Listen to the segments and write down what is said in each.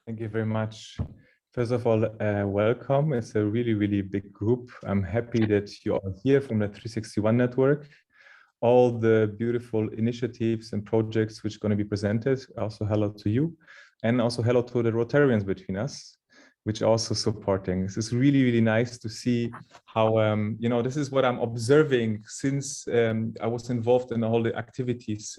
Thank you very much. First of all, welcome. It's a really, really big group. I'm happy that you are here from the 361 network. All the beautiful initiatives and projects which are going to be presented. Also hello to you. And also hello to the Rotarians between us, which are also supporting. This is really, really nice to see how, this is what I'm observing since I was involved in all the activities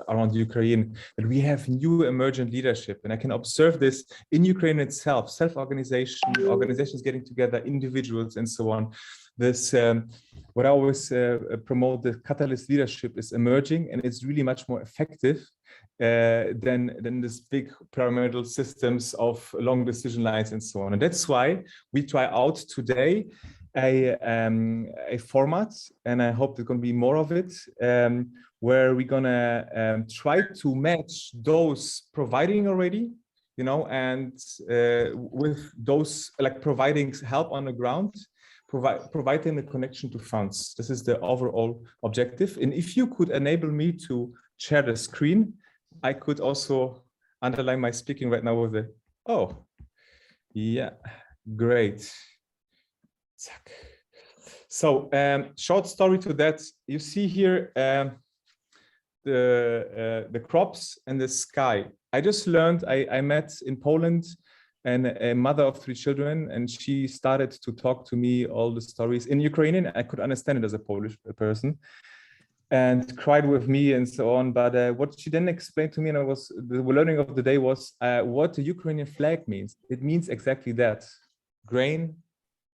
around Ukraine, that we have new emergent leadership. And I can observe this in Ukraine itself, self-organization, organizations getting together, individuals, and so on. This, what I always promote, the catalyst leadership is emerging, and it's really much more effective than this big pyramidal systems of long decision lines and so on. And that's why we try out today a format, and I hope there's going to be more of it, where we're going to try to match those providing already, and with those like providing help on the ground, providing the connection to funds. This is the overall objective. And if you could enable me to share the screen, I could also underline my speaking right now with the, oh, yeah, great. So short story to that, you see here the crops and the sky. I just learned, I met in Poland and a mother of 3 children, and she started to talk to me all the stories in Ukrainian. I could understand it as a Polish person, and cried with me and so on. But what she then explained to me, and the learning of the day was what the Ukrainian flag means. It means exactly that: grain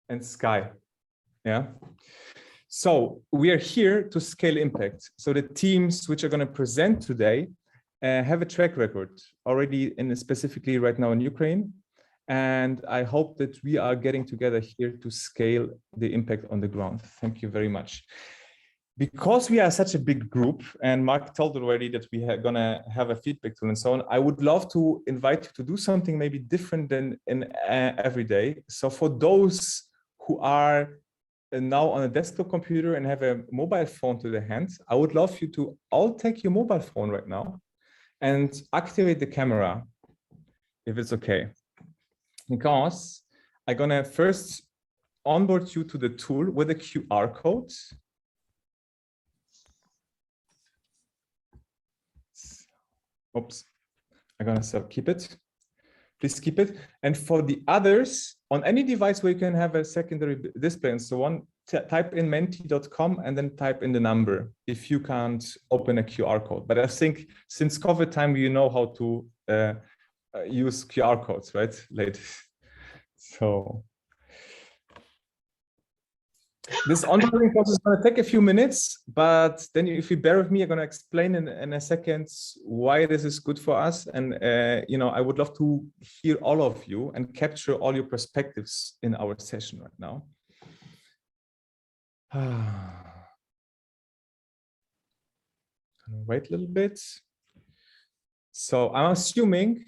and sky. Yeah. So we are here to scale impact. So the teams which are going to present today have a track record already, specifically right now in Ukraine. And I hope that we are getting together here to scale the impact on the ground. Thank you very much. Because we are such a big group, and Mark told already that we are going to have a feedback tool and so on, I would love to invite you to do something maybe different than in every day. So for those who are now on a desktop computer and have a mobile phone to their hand, I would love you to all take your mobile phone right now and activate the camera, if it's okay. Because I'm going to first onboard you to the tool with a QR code. Oops, I'm going to keep it. Please keep it. And for the others, on any device where you can have a secondary display and so on, type in menti.com and then type in the number if you can't open a QR code. But I think since COVID time, you know how to use QR codes, right, ladies? So this onboarding process is going to take a few minutes, but then if you bear with me, I'm going to explain in a second why this is good for us. And, I would love to hear all of you and capture all your perspectives in our session right now. Wait a little bit. So I'm assuming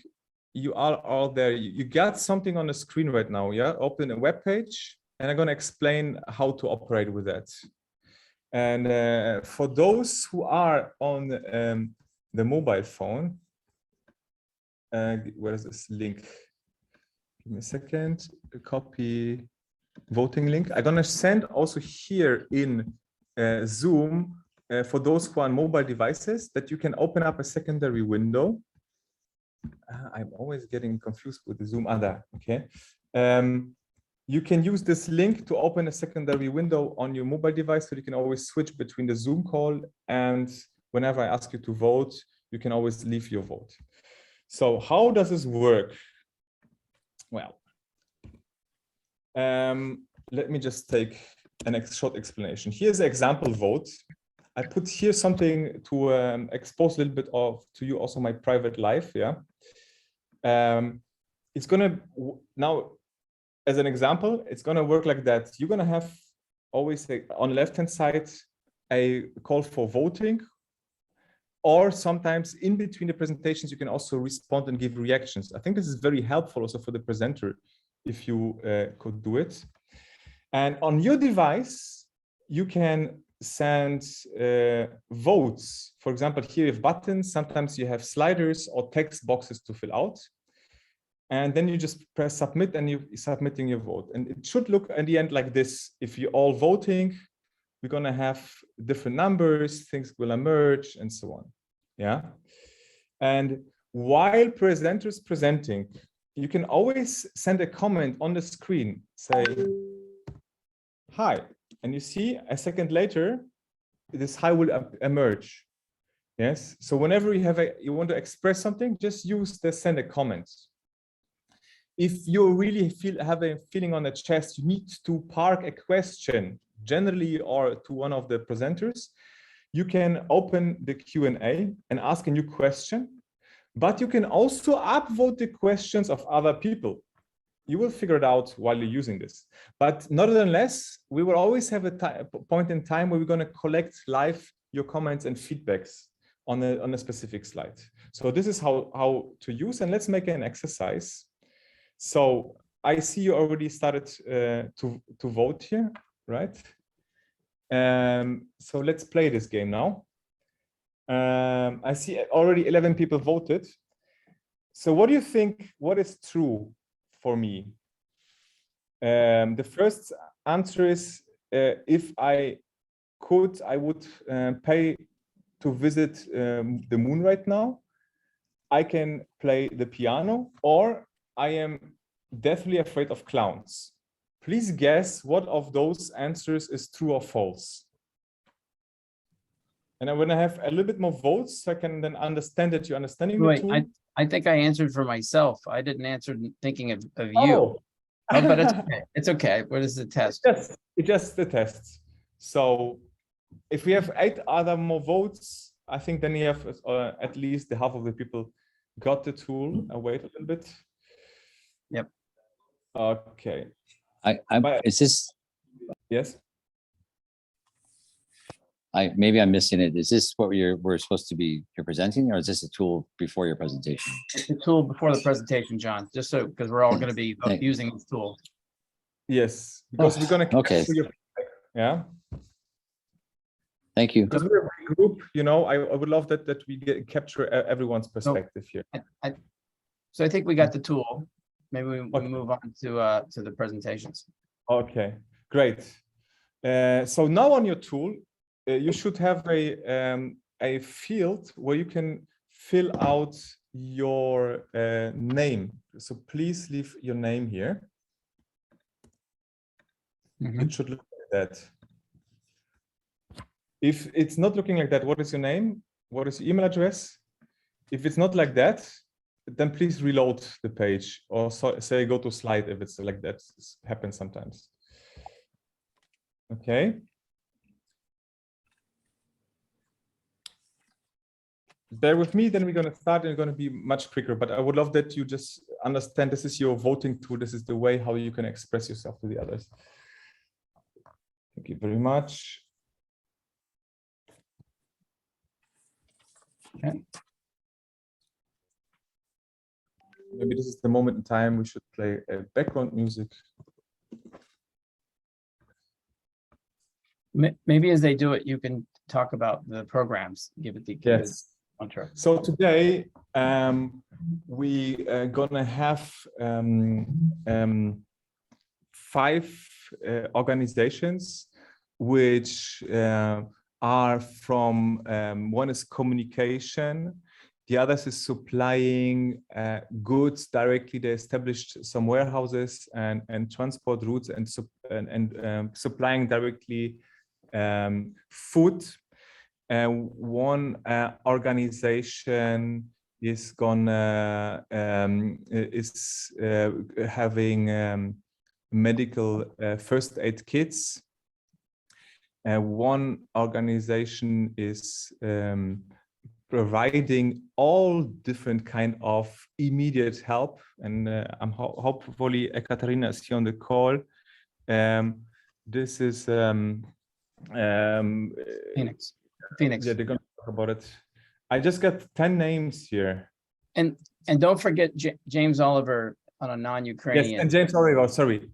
you are all there. You got something on the screen right now, yeah? Open a web page, and I'm going to explain how to operate with that. And for those who are on the mobile phone, where is this link? Give me a second. Copy voting link. I'm going to send also here in Zoom for those who are on mobile devices that you can open up a secondary window. I'm always getting confused with the Zoom other. Okay. You can use this link to open a secondary window on your mobile device, so you can always switch between the Zoom call, and whenever I ask you to vote, you can always leave your vote. So how does this work? Well, let me just take a short explanation. Here's an example vote. I put here something to expose a little bit to you also my private life. Yeah. It's gonna now, as an example, it's gonna work like that. You're gonna have always on the left-hand side a call for voting, or sometimes in between the presentations you can also respond and give reactions. I think this is very helpful also for the presenter if you could do it. And on your device, you can send votes. For example, here you have buttons. Sometimes you have sliders or text boxes to fill out. And then you just press submit and you're submitting your vote. And it should look at the end like this. If you're all voting, we're going to have different numbers, things will emerge and so on. Yeah. And while presenters presenting, you can always send a comment on the screen, say, hi. And you see a second later, this hi will emerge. Yes. So whenever you want to express something, just use the send a comment. If you really have a feeling on the chest, you need to park a question generally or to one of the presenters. You can open the Q&A and ask a new question, but you can also upvote the questions of other people. You will figure it out while you're using this. But nonetheless, we will always have a point in time where we're going to collect live your comments and feedbacks on a specific slide. So this is how to use, and let's make an exercise. So I see you already started to vote here, right? So let's play this game now. I see already 11 people voted. So what do you think, what is true for me? The first answer is if I could, I would pay to visit the moon right now. I can play the piano, or I am deathly afraid of clowns. Please guess what of those answers is true or false. And I'm going to have a little bit more votes so I can then understand that you're understanding the tool. I think I answered for myself. I didn't answer thinking of you. Oh, but it's okay. It's okay. What is the test? It's just the test. So if we have 8 other more votes, I think then you have at least the half of the people got the tool. I'll wait a little bit. Yep. Okay. Is this? Yes. Maybe I'm missing it. Is this what we're supposed to be presenting, or is this a tool before your presentation? It's a tool before the presentation, John. Just so because we're all going to be using this tool. Yes, because we're going to okay. Yeah. Thank you. Because we're a group, you know, I would love that we capture everyone's perspective here. So I think we got the tool. Maybe we move on to the presentations. Okay, great. So now on your tool, you should have a field where you can fill out your name. So please leave your name here. It should look like that. If it's not looking like that, what is your name? What is your email address? If it's not like that, then please reload the page or say go to slide if it's like that. It happens sometimes. Okay. Bear with me, then we're going to start and it's going to be much quicker, but I would love that you just understand this is your voting tool. This is the way how you can express yourself to the others. Thank you very much. Okay. Maybe this is the moment in time we should play background music. Maybe as they do it, you can talk about the programs. Give it yes. Intro. So today we are gonna have 5 organizations which are from one is communication, the others is supplying goods directly. They established some warehouses and transport routes and supplying directly food. One organization is having medical first aid kits. One organization is providing all different kind of immediate help, and hopefully Ekaterina is here on the call. This is Phoenix. Yeah, they're going to talk about it. I just got 10 names here. And don't forget James Oliver on a non-Ukrainian. Yes, and James Oliver, sorry.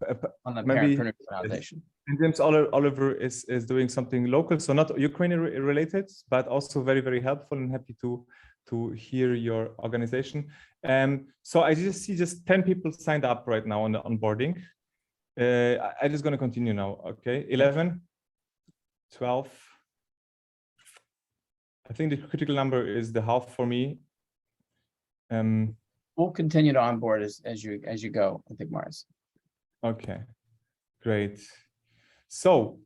On the Entrepreneurial Foundation. And James Oliver is doing something local, so not Ukrainian related, but also very, very helpful, and happy to to hear your organization. So I just see just 10 people signed up right now on the onboarding. I'm just going to continue now. Okay, 11, 12. I think the critical number is the half for me. We'll continue to onboard as you go, I think, Mars. Okay, great. So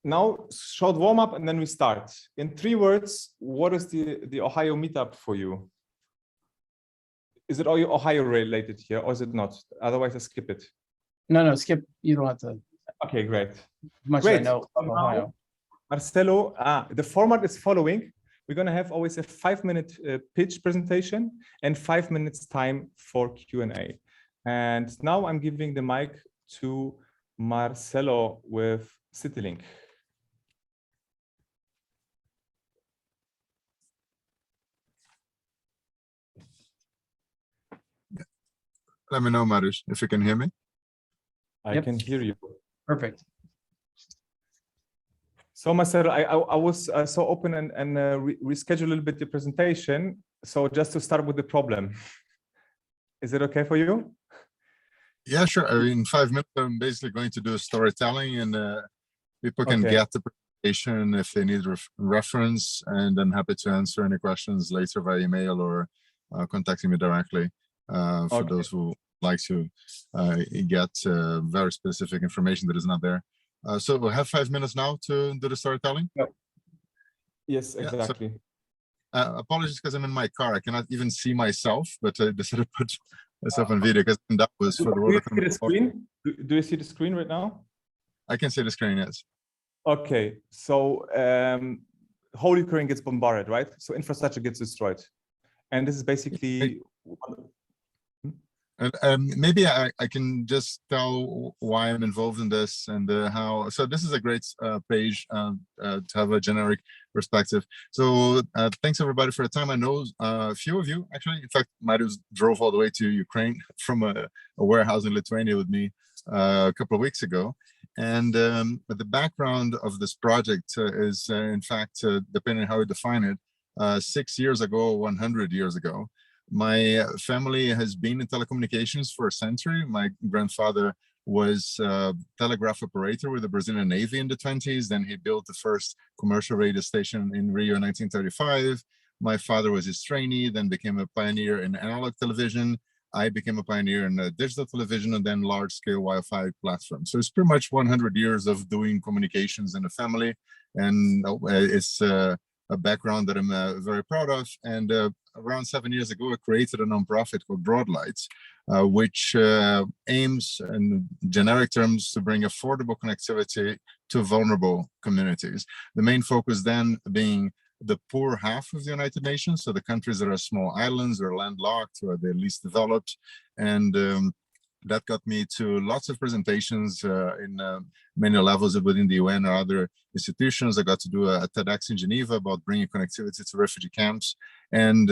now short warm up and then we start. In 3 words, what is the Ohio meetup for you? Is it all Ohio related here or is it not? Otherwise I skip it. No, skip. You don't have to. Okay, great. Much Great. I know of Ohio. Marcelo, the format is following. We're going to have always a 5-minute pitch presentation and 5 minutes time for Q&A. And now I'm giving the mic to Marcelo with CityLink. Let me know, Marius, if you can hear me. I can hear you. Perfect. So Marcelo, I was so open and reschedule a little bit the presentation. So just to start with the problem. Is it okay for you? Yeah, sure. I mean, 5 minutes, I'm basically going to do storytelling and people can get the presentation if they need reference, and I'm happy to answer any questions later via email or contacting me directly for those who like to get very specific information that is not there. So we'll have 5 minutes now to do the storytelling? Yes, exactly. Yeah, so, apologies because I'm in my car. I cannot even see myself, but I decided to put myself on video because that was for the world. Do you see the screen? Do you see the screen right now? I can see the screen, yes. Okay, so whole Ukraine gets bombarded, right? So infrastructure gets destroyed. And this is basically... Maybe I can just tell why I'm involved in this and how. So this is a great page to have a generic perspective. So thanks everybody for the time. I know a few of you actually. In fact, Marius drove all the way to Ukraine from a warehouse in Lithuania with me a couple of weeks ago. And but the background of this project is, in fact, depending on how you define it, 6 years ago, 100 years ago. My family has been in telecommunications for a century. My grandfather was a telegraph operator with the Brazilian Navy in the 20s. Then he built the first commercial radio station in Rio in 1935. My father was his trainee, then became a pioneer in analog television. I became a pioneer in digital television and then large-scale Wi-Fi platforms. So it's pretty much 100 years of doing communications in the family. And it's a background that I'm very proud of. And around 7 years ago, I created a nonprofit called Broadlights, which aims, in generic terms, to bring affordable connectivity to vulnerable communities. The main focus then being the poor half of the United Nations, so the countries that are small islands or landlocked or they're least developed. And that got me to lots of presentations in many levels within the UN or other institutions. I got to do a TEDx in Geneva about bringing connectivity to refugee camps. And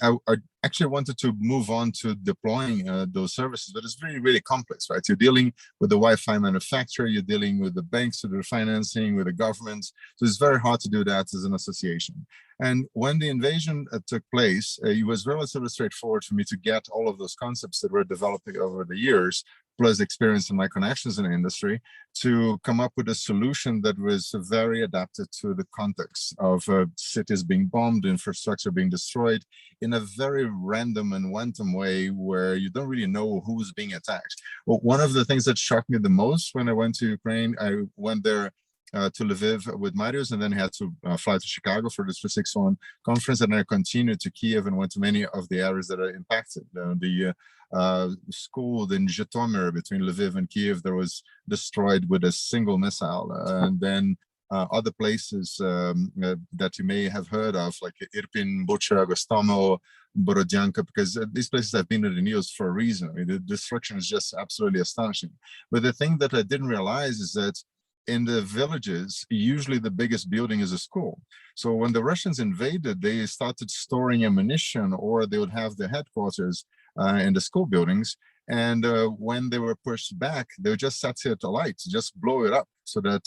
I actually wanted to move on to deploying those services, but it's really, really complex, right? You're dealing with the Wi-Fi manufacturer, you're dealing with the banks to do the financing, with the governments. So it's very hard to do that as an association. And when the invasion took place, it was relatively straightforward for me to get all of those concepts that were developing over the years, plus experience in my connections in the industry, to come up with a solution that was very adapted to the context of cities being bombed, infrastructure being destroyed in a very random and quantum way where you don't really know who's being attacked. Well, one of the things that shocked me the most when I went to Ukraine, I went there to Lviv with Marius, and then had to fly to Chicago for the 361 conference, and I continued to Kiev and went to many of the areas that are impacted. The school in Zhytomyr between Lviv and Kiev that was destroyed with a single missile, and then other places that you may have heard of, like Irpin, Bucha, Gostomel, Borodyanka, because these places have been in the news for a reason. I mean, the destruction is just absolutely astonishing. But the thing that I didn't realize is that in the villages, usually the biggest building is a school. So when the Russians invaded, they started storing ammunition, or they would have their headquarters in the school buildings. And when they were pushed back, they would just set it alight, just blow it up, so that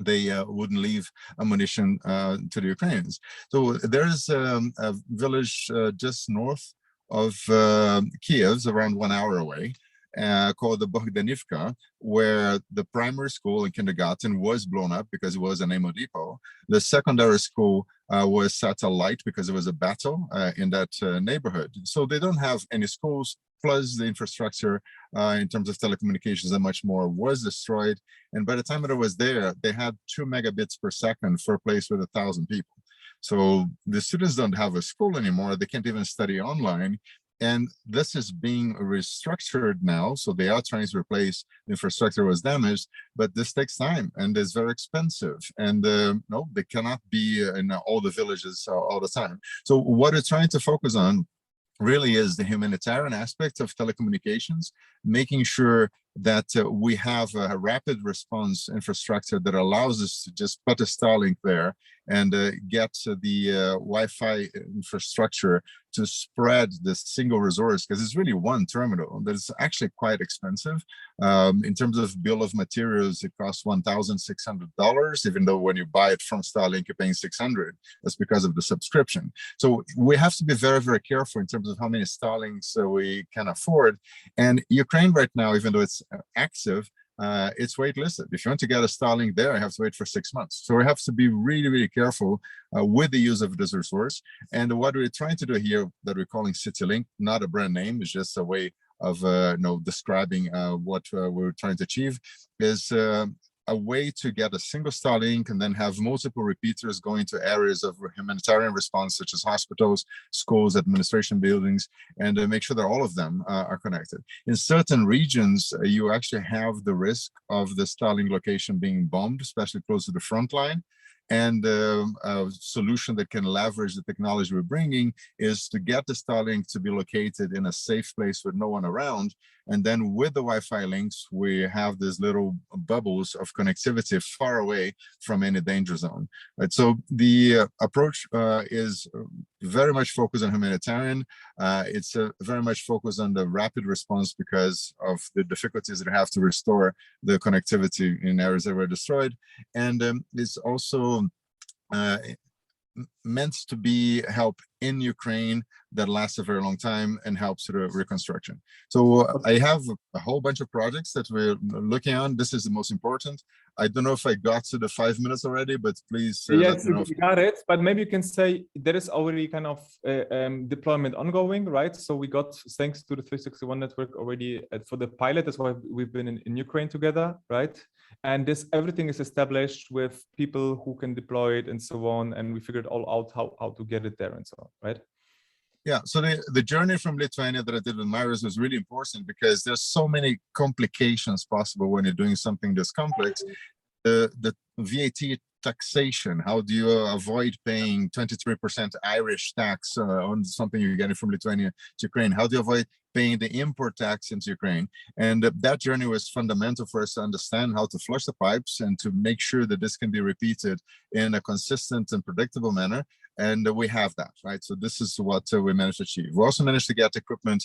they wouldn't leave ammunition to the Ukrainians. So there's a village just north of Kiev, around 1 hour away, called the Bogdanivka, where the primary school and kindergarten was blown up because it was an ammo depot. The secondary school was set alight because it was a battle in that neighborhood. So they don't have any schools, plus the infrastructure in terms of telecommunications and much more was destroyed. And by the time that I was there, they had 2 megabits per second for a place with 1,000 people. So the students don't have a school anymore. They can't even study online. And this is being restructured now. So they are trying to replace the infrastructure was damaged, but this takes time and is very expensive. And no, they cannot be in all the villages all the time. So what we're trying to focus on really is the humanitarian aspect of telecommunications, making sure that we have a rapid response infrastructure that allows us to just put a Starlink there and get the Wi-Fi infrastructure to spread this single resource, because it's really one terminal that's actually quite expensive. In terms of bill of materials, it costs $1,600, even though when you buy it from Starlink, you're paying $600. That's because of the subscription. So we have to be very, very careful in terms of how many Starlinks we can afford. And Ukraine right now, even though it's active, it's waitlisted. If you want to get a Starlink there, I have to wait for 6 months. So we have to be really, really careful with the use of this resource. And what we're trying to do here, that we're calling CityLink, not a brand name, it's just a way of describing what we're trying to achieve, is a way to get a single Starlink and then have multiple repeaters going to areas of humanitarian response, such as hospitals, schools, administration buildings, and make sure that all of them are connected. In certain regions, you actually have the risk of the Starlink location being bombed, especially close to the front line. And a solution that can leverage the technology we're bringing is to get the Starlink to be located in a safe place with no one around. And then with the Wi-Fi links, we have these little bubbles of connectivity far away from any danger zone. Right? So the approach is very much focused on humanitarian. It's very much focused on the rapid response because of the difficulties that have to restore the connectivity in areas that were destroyed. And it's also meant to be help in Ukraine that lasts a very long time and helps the reconstruction. So I have a whole bunch of projects that we're looking on. This is the most important. I don't know if I got to the 5 minutes already, but please yes, let me know. You got it. But maybe you can say there is already kind of deployment ongoing, right? So we got, thanks to the 361 network already for the pilot. That's why we've been in Ukraine together, right? And this everything is established with people who can deploy it and so on. And we figured all out how to get it there and so on, right? Yeah, so the journey from Lithuania that I did with Myris was really important because there's so many complications possible when you're doing something this complex. The VAT taxation, how do you avoid paying 23% Irish tax on something you're getting from Lithuania to Ukraine? How do you avoid paying the import tax into Ukraine? And that journey was fundamental for us to understand how to flush the pipes and to make sure that this can be repeated in a consistent and predictable manner. And we have that, right? So this is what we managed to achieve. We also managed to get equipment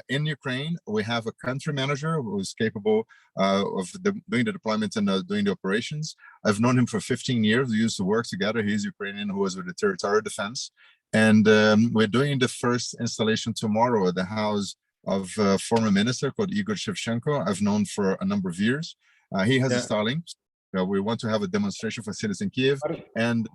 in Ukraine. We have a country manager who is capable of doing the deployment and doing the operations. I've known him for 15 years. We used to work together. He's Ukrainian, who was with the territorial defense. And we're doing the first installation tomorrow at the house of a former minister called Igor Shevchenko. I've known for a number of years. He has a Starlink. We want to have a demonstration for cities in Kiev, and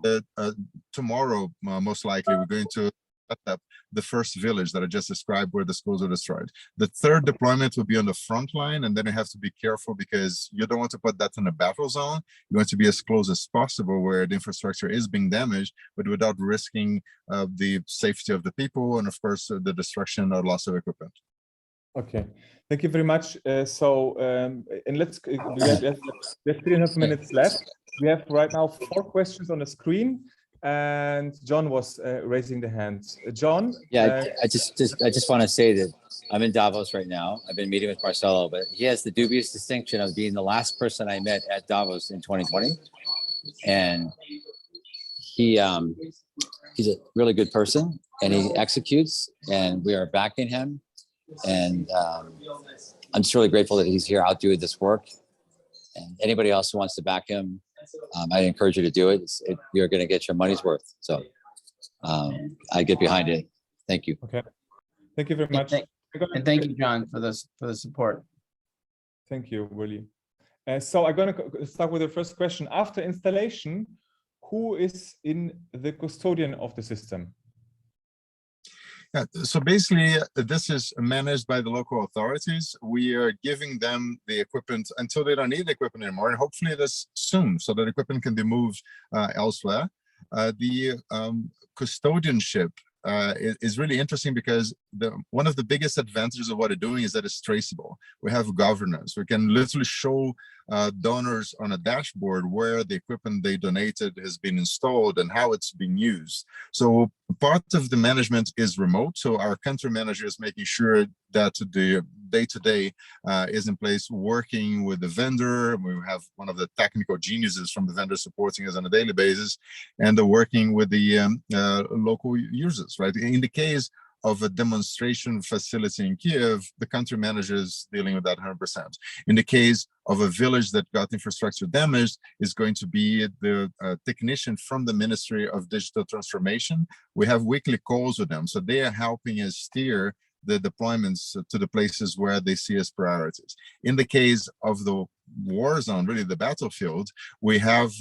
tomorrow, most likely, we're going to set up the first village that I just described where the schools are destroyed. The third deployment will be on the front line, and then you have to be careful because you don't want to put that in a battle zone. You want to be as close as possible where the infrastructure is being damaged, but without risking the safety of the people and, of course, the destruction or loss of equipment. Okay, thank you very much. And let's, we have 3.5 minutes left. We have right now 4 questions on the screen, and John was raising the hand. John? Yeah, I just want to say that I'm in Davos right now. I've been meeting with Marcelo, but he has the dubious distinction of being the last person I met at Davos in 2020. And he's a really good person, and he executes, and we are backing him. And I'm just really grateful that he's here out doing this work. And anybody else who wants to back him, I encourage you to do it. You're going to get your money's worth. So I get behind it. Thank you. Okay. Thank you very much. And thank you, John, for the support. Thank you, Willie. So I'm going to start with the first question. After installation, who is in the custodian of the system? Yeah, so basically, this is managed by the local authorities. We are giving them the equipment until they don't need the equipment anymore, and hopefully this soon, so that equipment can be moved elsewhere. The custodianship is really interesting because one of the biggest advantages of what we're doing is that it's traceable. We have governance. We can literally show donors on a dashboard where the equipment they donated has been installed and how it's being used. So part of the management is remote. So our country manager is making sure that the day-to-day is in place, working with the vendor. We have one of the technical geniuses from the vendor supporting us on a daily basis, and working with the local users, right? In the case of a demonstration facility in Kiev, the country manager is dealing with that 100%. In the case of a village that got infrastructure damaged, is going to be the technician from the Ministry of Digital Transformation. We have weekly calls with them, so they are helping us steer the deployments to the places where they see as priorities. In the case of the war zone, really the battlefield, we have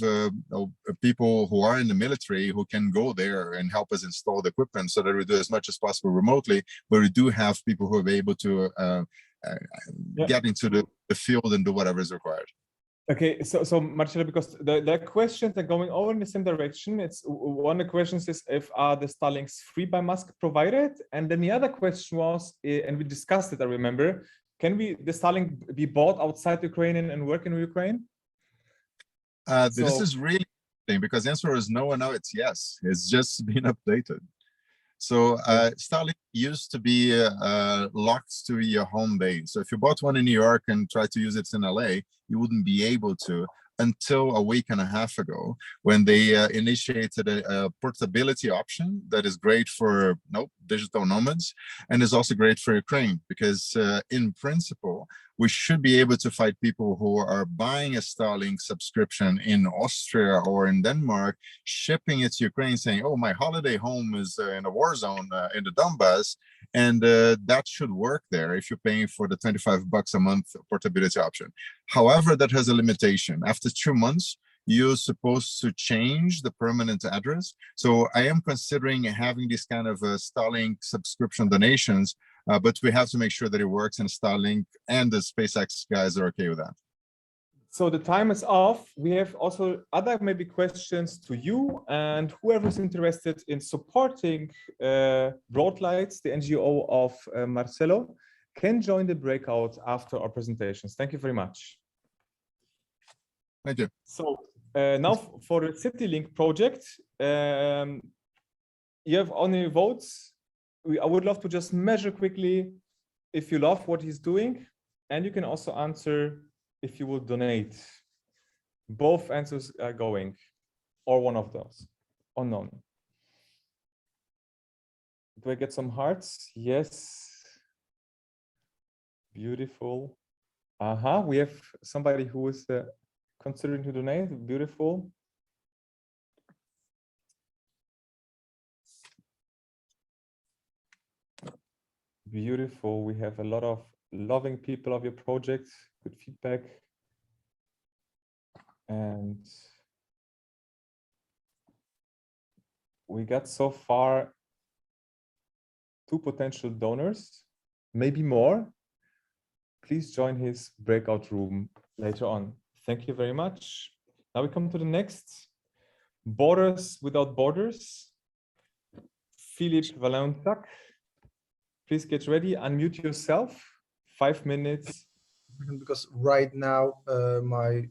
people who are in the military who can go there and help us install the equipment so that we do as much as possible remotely, but we do have people who are able to get into the field and do whatever is required. Okay, so Marcelo, because the questions are going all in the same direction. It's one of the questions is if are the Starlinks free by Musk provided, and then the other question was, and we discussed it, I remember, can the Starlink be bought outside Ukraine and work in Ukraine? This is really interesting because the answer is no, and now it's yes. It's just been updated. So Starlink used to be locked to your home base. So if you bought one in New York and tried to use it in LA, you wouldn't be able to until a week and a half ago, when they initiated a portability option that is great for digital nomads, and is also great for Ukraine, because in principle, we should be able to find people who are buying a Starlink subscription in Austria or in Denmark, shipping it to Ukraine, saying, oh, my holiday home is in a war zone in the Donbass, and that should work there if you're paying for the $25 a month portability option. However, that has a limitation. After 2 months, you're supposed to change the permanent address. So I am considering having this kind of Starlink subscription donations, but we have to make sure that it works, and Starlink and the SpaceX guys are okay with that. So the time is off. We have also other maybe questions to you, and whoever is interested in supporting Broadlights, the NGO of Marcelo, can join the breakout after our presentations. Thank you very much. Thank you. So now for the CityLink project, you have only votes. I would love to just measure quickly if you love what he's doing, and you can also answer if you will donate. Both answers are going, or one of those, unknown. Do I get some hearts? Yes. Beautiful. We have somebody who is considering to donate. Beautiful. Beautiful. We have a lot of loving people of your project, good feedback. And we got so far 2 potential donors, maybe more. Please join his breakout room later on. Thank you very much. Now we come to the next. Borders Without Borders. Philip Valentak. Please get ready, unmute yourself. 5 minutes. Because right now my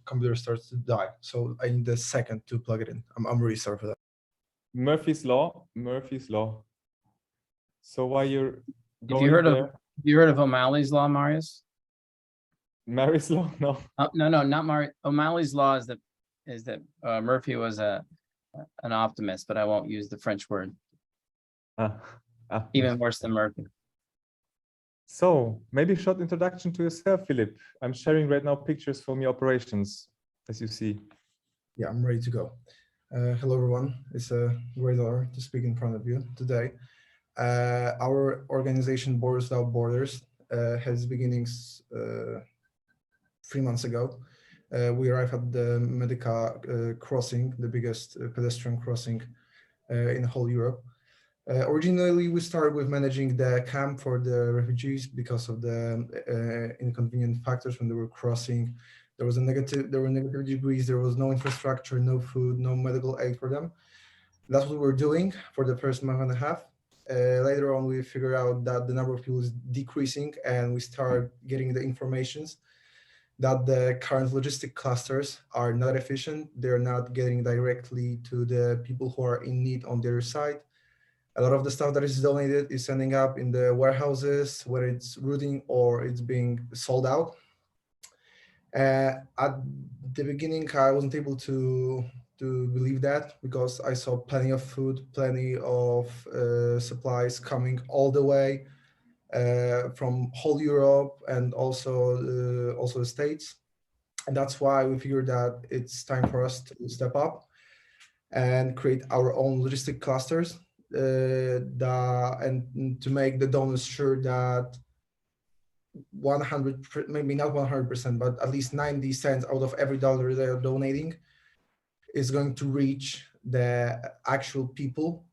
computer starts to die, so I need a second to plug it in. I'm really sorry for that. Murphy's Law. So while you're going you heard of O'Malley's Law, Marius? Mary's Law? No. No, not Mary. O'Malley's Law is that Murphy was an optimist, but I won't use the French word. Even worse than Murphy. So maybe a short introduction to yourself, Philip. I'm sharing right now pictures from your operations, as you see. Yeah, I'm ready to go. Hello, everyone. It's a great honor to speak in front of you today. Our organization, Borders Without Borders, has beginnings 3 months ago. We arrived at the Medica crossing, the biggest pedestrian crossing in whole Europe. Originally, we started with managing the camp for the refugees because of the inconvenient factors when they were crossing. There were negative degrees, there was no infrastructure, no food, no medical aid for them. That's what we were doing for the first month and a half. Later on, we figured out that the number of people is decreasing, and we start getting the informations that the current logistic clusters are not efficient. They're not getting directly to the people who are in need on their side. A lot of the stuff that is donated is ending up in the warehouses where it's rooting or it's being sold out. At the beginning, I wasn't able to believe that because I saw plenty of food, plenty of supplies coming all the way from whole Europe and also the States. And that's why we figured that it's time for us to step up and create our own logistic clusters and to make the donors sure that 100, maybe not 100%, but at least 90 cents out of every dollar they're donating is going to reach the actual people.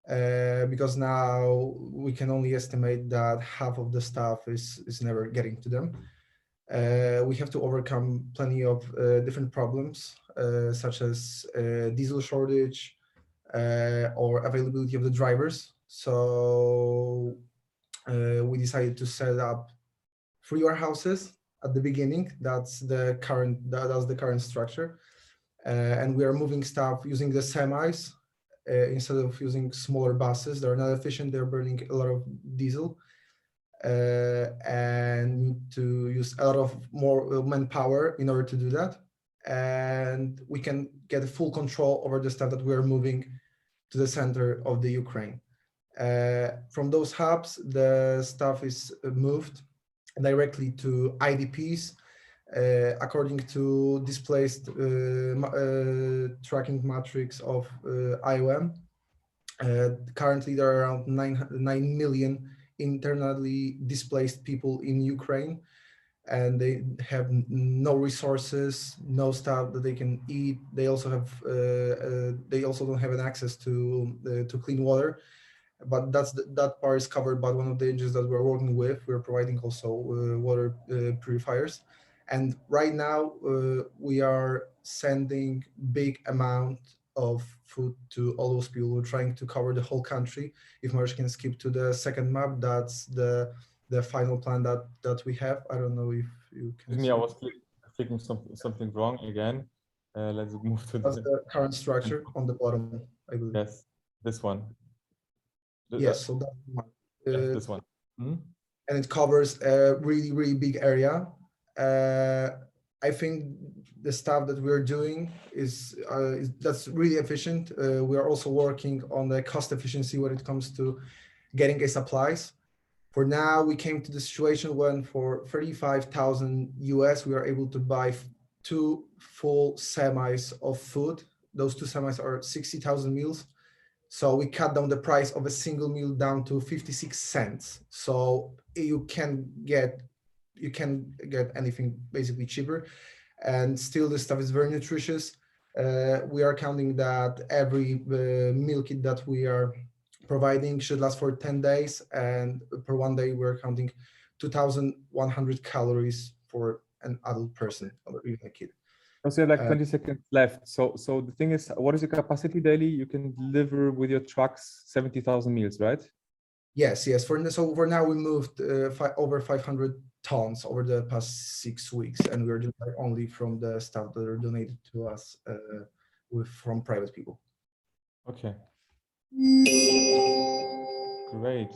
Because now we can only estimate that half of the stuff is never getting to them. We have to overcome plenty of different problems, such as diesel shortage or availability of the drivers. So we decided to set up 3 warehouses at the beginning. That's the current structure, and we are moving stuff using the semis instead of using smaller buses. They're not efficient. They're burning a lot of diesel. And need to use a lot of more manpower in order to do that. And we can get full control over the stuff that we're moving to the center of the Ukraine. From those hubs, the stuff is moved directly to IDPs according to displaced tracking matrix of IOM. Currently, there are around 9 million internally displaced people in Ukraine, and they have no resources, no stuff that they can eat. They also don't have an access to clean water, but that part is covered by one of the agencies that we're working with. We're providing also water purifiers, and right now we are sending big amount of food to all those people. We're trying to cover the whole country. If Mariusz can skip to the second map, that's the final plan that we have. I don't know if you can. Excuse me, I was clicking something wrong again. Let's move to that's the current structure on the bottom, I believe. Yes, this one. Yes, so that one. Yes, this one. And it covers a really, really big area. I think the stuff that we're doing is that's really efficient. We are also working on the cost efficiency when it comes to getting supplies. For now, we came to the situation when for 35,000 US, we are able to buy 2 full semis of food. Those 2 semis are 60,000 meals. So we cut down the price of a single meal down to 56 cents. So you can get anything basically cheaper, and still the stuff is very nutritious. We are counting that every meal kit that we are providing should last for 10 days, and per one day we're counting 2,100 calories for an adult person or even a kid. So you have like 20 seconds left. So the thing is, what is your capacity daily? You can deliver with your trucks 70,000 meals, right? Yes. So for now we moved over 500 tons over the past 6 weeks, and we're doing that only from the stuff that are donated to us from private people. Okay. Great.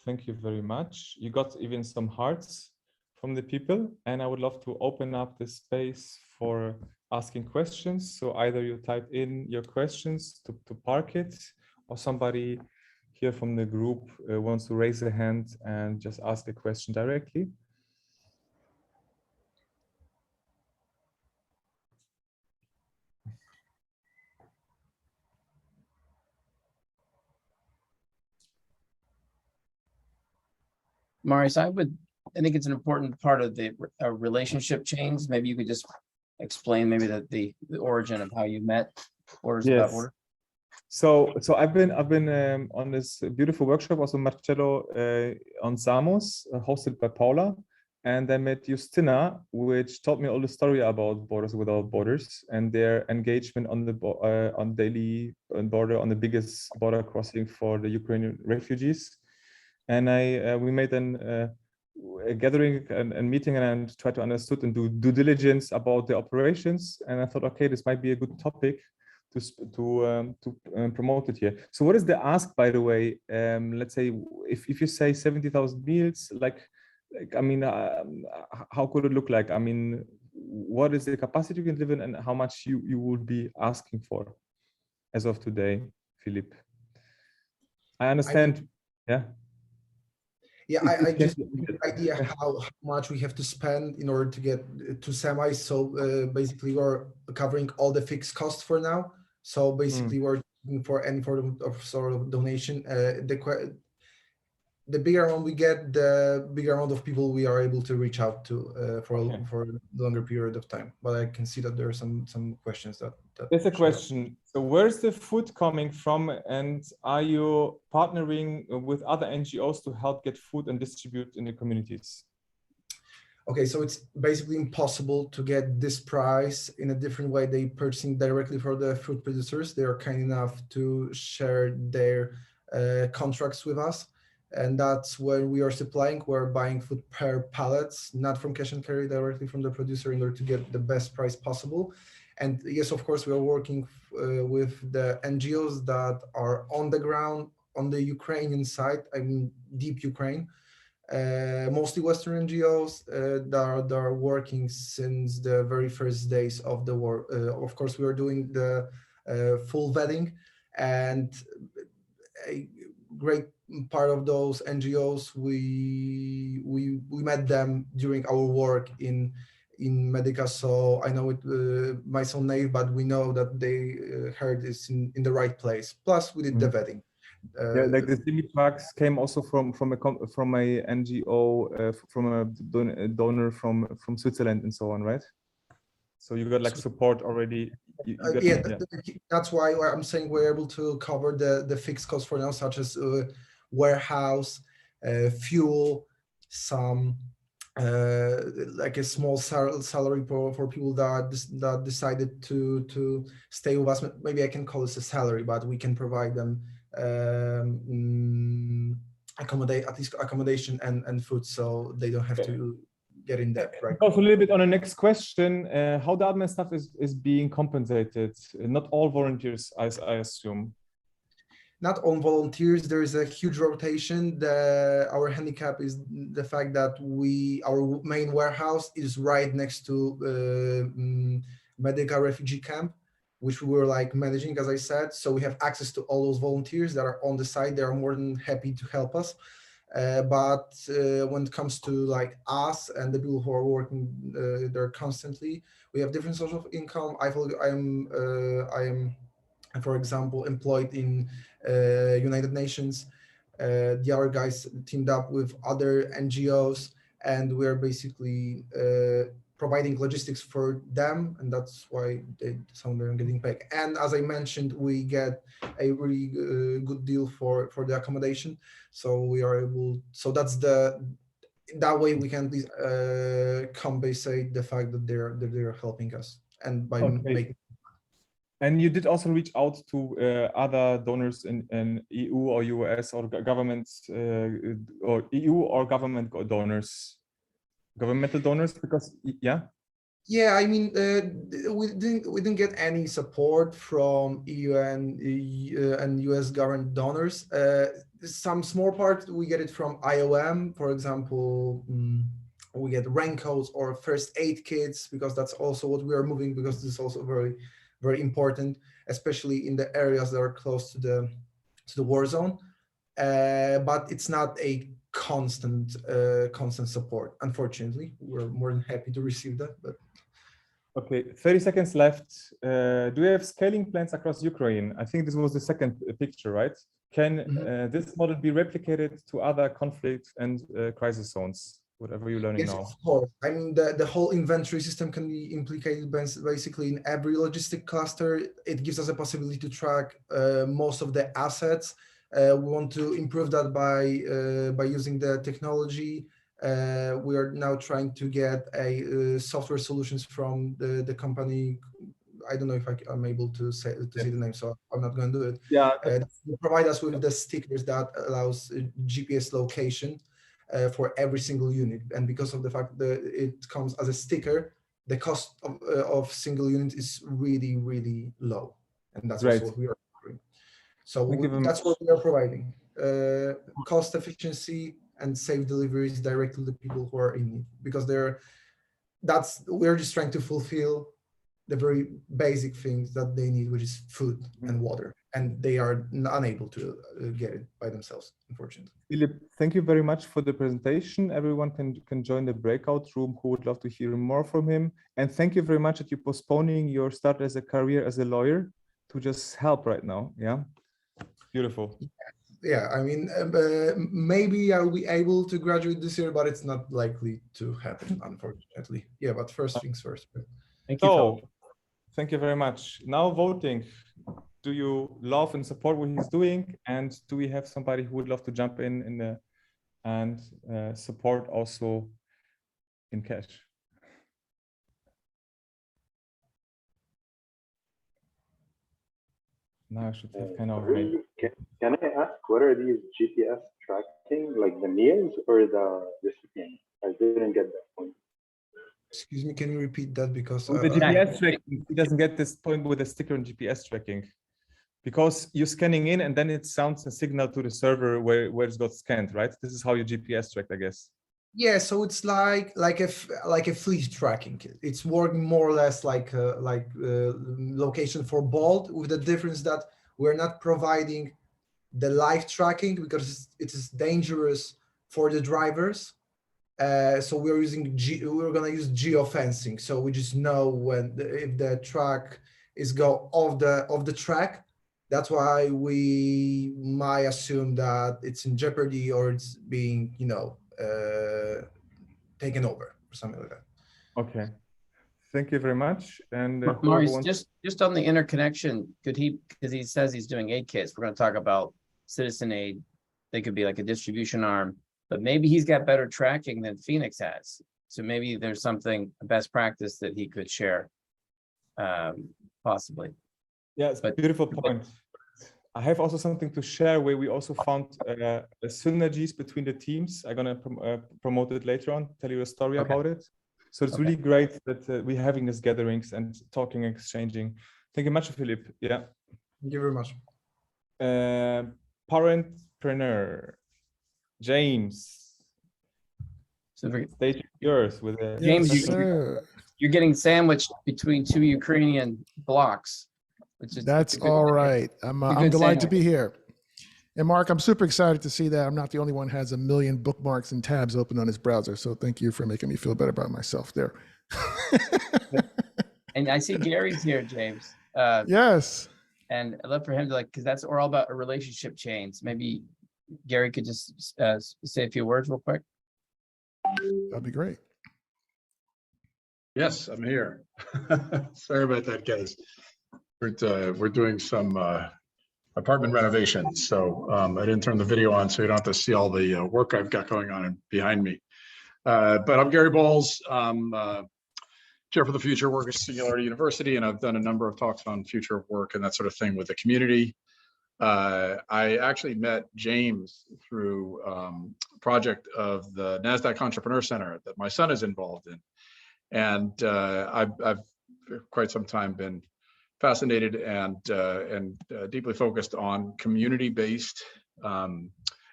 Thank you very much. You got even some hearts from the people, and I would love to open up the space for asking questions. So either you type in your questions to park it, or somebody here from the group wants to raise a hand and just ask a question directly. Marius, I think it's an important part of the relationship chains. Maybe you could just explain maybe the origin of how you met Borders Without Yes. Borders. So I've been on this beautiful workshop also Marcello on Samos, hosted by Paula, and I met Justina, which taught me all the story about Borders Without Borders and their engagement on the on daily border, on the biggest border crossing for the Ukrainian refugees. And we made a gathering and meeting, and I tried to understand and do due diligence about the operations. And I thought, okay, this might be a good topic to promote it here. So what is the ask, by the way? Let's say if you say 70,000 meals, like I mean, how could it look like? I mean, what is the capacity you can live in, and how much you would be asking for as of today, Philip? I understand. Yeah. Yeah, I just have an idea how much we have to spend in order to get to semi. So basically, we're covering all the fixed costs for now. So basically, we're looking for any form of sort of donation. The bigger amount we get, the bigger amount of people we are able to reach out to for a longer period of time. But I can see that there are some questions that There's a question. So where's the food coming from, and are you partnering with other NGOs to help get food and distribute in the communities? Okay, so it's basically impossible to get this price in a different way. They purchasing directly for the food producers. They are kind enough to share their contracts with us. And that's when we are supplying, we're buying food per pallets, not from cash and carry, directly from the producer in order to get the best price possible. And yes, of course, we are working with the NGOs that are on the ground, on the Ukrainian side, I mean, deep Ukraine, mostly Western NGOs that are working since the very first days of the war. Of course, we are doing the full vetting, and a great part of those NGOs, we met them during our work in Medica. So I know it might sound naive, but we know that they heard this in the right place. Plus, we did the vetting. Yeah, like the semi trucks came also from a NGO, from a donor from Switzerland and so on, right? So you got like support already. That's why I'm saying we're able to cover the fixed costs for now, such as warehouse, fuel, some like a small salary for people that decided to stay with us. Maybe I can call this a salary, but we can provide them accommodation and food, so they don't have to get in debt, right? Also a little bit on the next question, how the admin staff is being compensated? Not all volunteers, I assume. Not all volunteers. There is a huge rotation. Our handicap is the fact that our main warehouse is right next to Medica refugee camp, which we were like managing, as I said. So we have access to all those volunteers that are on the site. They are more than happy to help us. But when it comes to like us and the people who are working there constantly, we have different sources of income. I am, for example, employed in United Nations. The other guys teamed up with other NGOs, and we're basically providing logistics for them, and that's why some of them are getting paid. And as I mentioned, we get a really good deal for the accommodation, so we are able. So that's that way we can compensate the fact that they're helping us, and by making. And you did also reach out to other donors in EU or US or governments or EU or government donors, governmental donors, because yeah, I mean we didn't get any support from EU and US government donors. Some small part we get it from IOM, for example. We get raincoats or first aid kits, because that's also what we are moving, because this is also very, very important, especially in the areas that are close to the war zone. But it's not a constant support. Unfortunately, we're more than happy to receive that. But Okay, 30 seconds left. Do we have scaling plans across Ukraine? I think this was the second picture, right? Can this model be replicated to other conflict and crisis zones? Whatever you're learning Yes, now. of course. I mean, the whole inventory system can be implicated basically in every logistic cluster. It gives us a possibility to track most of the assets. We want to improve that by using the technology. We are now trying to get a software solutions from the company. I don't know if I'm able to say the name, so I'm not going to do it. Yeah. They provide us with the stickers that allows GPS location for every single unit, and because of the fact that it comes as a sticker, the cost of single unit is really, really low, and that's Great. also what we are offering. So that's what we are providing: cost efficiency and safe deliveries directly to the people who are in need, because we're just trying to fulfill the very basic things that they need, which is food and water, and they are unable to get it by themselves, unfortunately. Philip, thank you very much for the presentation. Everyone can join the breakout room who would love to hear more from him. And thank you very much that you're postponing your start as a career as a lawyer to just help right now. Yeah, beautiful. Yeah, I mean, maybe I'll be able to graduate this year, but it's not likely to happen, unfortunately. Yeah, but first things first. Thank you, Philip. Thank you very much. Now voting. Do you love and support what he's doing? And do we have somebody who would love to jump in and support also in cash? Now I should have kind of made. Can I ask, what are these GPS tracking, like the meals or the recipient? I didn't get that point. Excuse me, can you repeat that? Because With the GPS tracking, he doesn't get this point with the sticker and GPS tracking, because you're scanning in and then it sounds a signal to the server where it's got scanned, right? This is how you GPS tracked, I guess. Yeah, so it's like a fleet tracking. It's working more or less like location for Bolt, with the difference that we're not providing the live tracking because it is dangerous for the drivers. So we're gonna use geofencing. So we just know if the truck is go off the track. That's why we might assume that it's in jeopardy or it's being, taken over or something like that. Okay. Thank you very much. And Maurice, just on the interconnection, because he says he's doing aid kits, we're going to talk about citizen aid. They could be like a distribution arm, but maybe he's got better tracking than Phoenix has. So maybe there's a best practice that he could share, possibly. Yeah, it's a beautiful point. I have also something to share where we also found synergies between the teams. I'm going to promote it later on, tell you a story about it. So it's really great that we're having these gatherings and talking and exchanging. Thank you much, Philip. Yeah. Thank you very much. Parentpreneur, James. So stage is yours with James, yes, you're getting sandwiched between two Ukrainian blocks. That's all right. I'm delighted to be here. And Mark, I'm super excited to see that I'm not the only one who has 1 million bookmarks and tabs open on his browser. So thank you for making me feel better about myself there. And I see Gary's here, James. Yes. And I'd love for him to because we're all about relationship chains. Maybe Gary could just say a few words real quick. That'd be great. Yes, I'm here. Sorry about that, guys. We're doing some apartment renovations, so I didn't turn the video on, so you don't have to see all the work I've got going on behind me. But I'm Gary Bowles. I'm Chair for the Future of Work at Singularity University, and I've done a number of talks on future of work and that sort of thing with the community. I actually met James through a project of the Nasdaq Entrepreneur Center that my son is involved in. And I've for quite some time been fascinated and deeply focused on community-based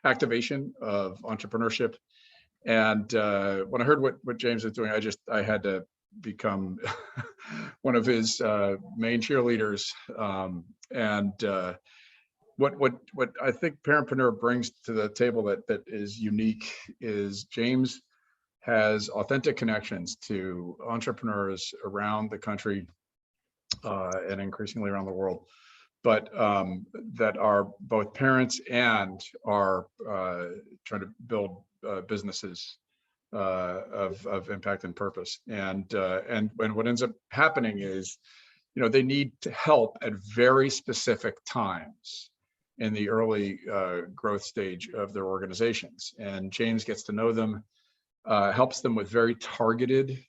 activation of entrepreneurship. And when I heard what James is doing, I had to become one of his main cheerleaders. What I think Parentpreneur brings to the table that is unique is James has authentic connections to entrepreneurs around the country and increasingly around the world, but that are both parents and are trying to build businesses of impact and purpose. And what ends up happening is, they need to help at very specific times in the early growth stage of their organizations. And James gets to know them, helps them with very targeted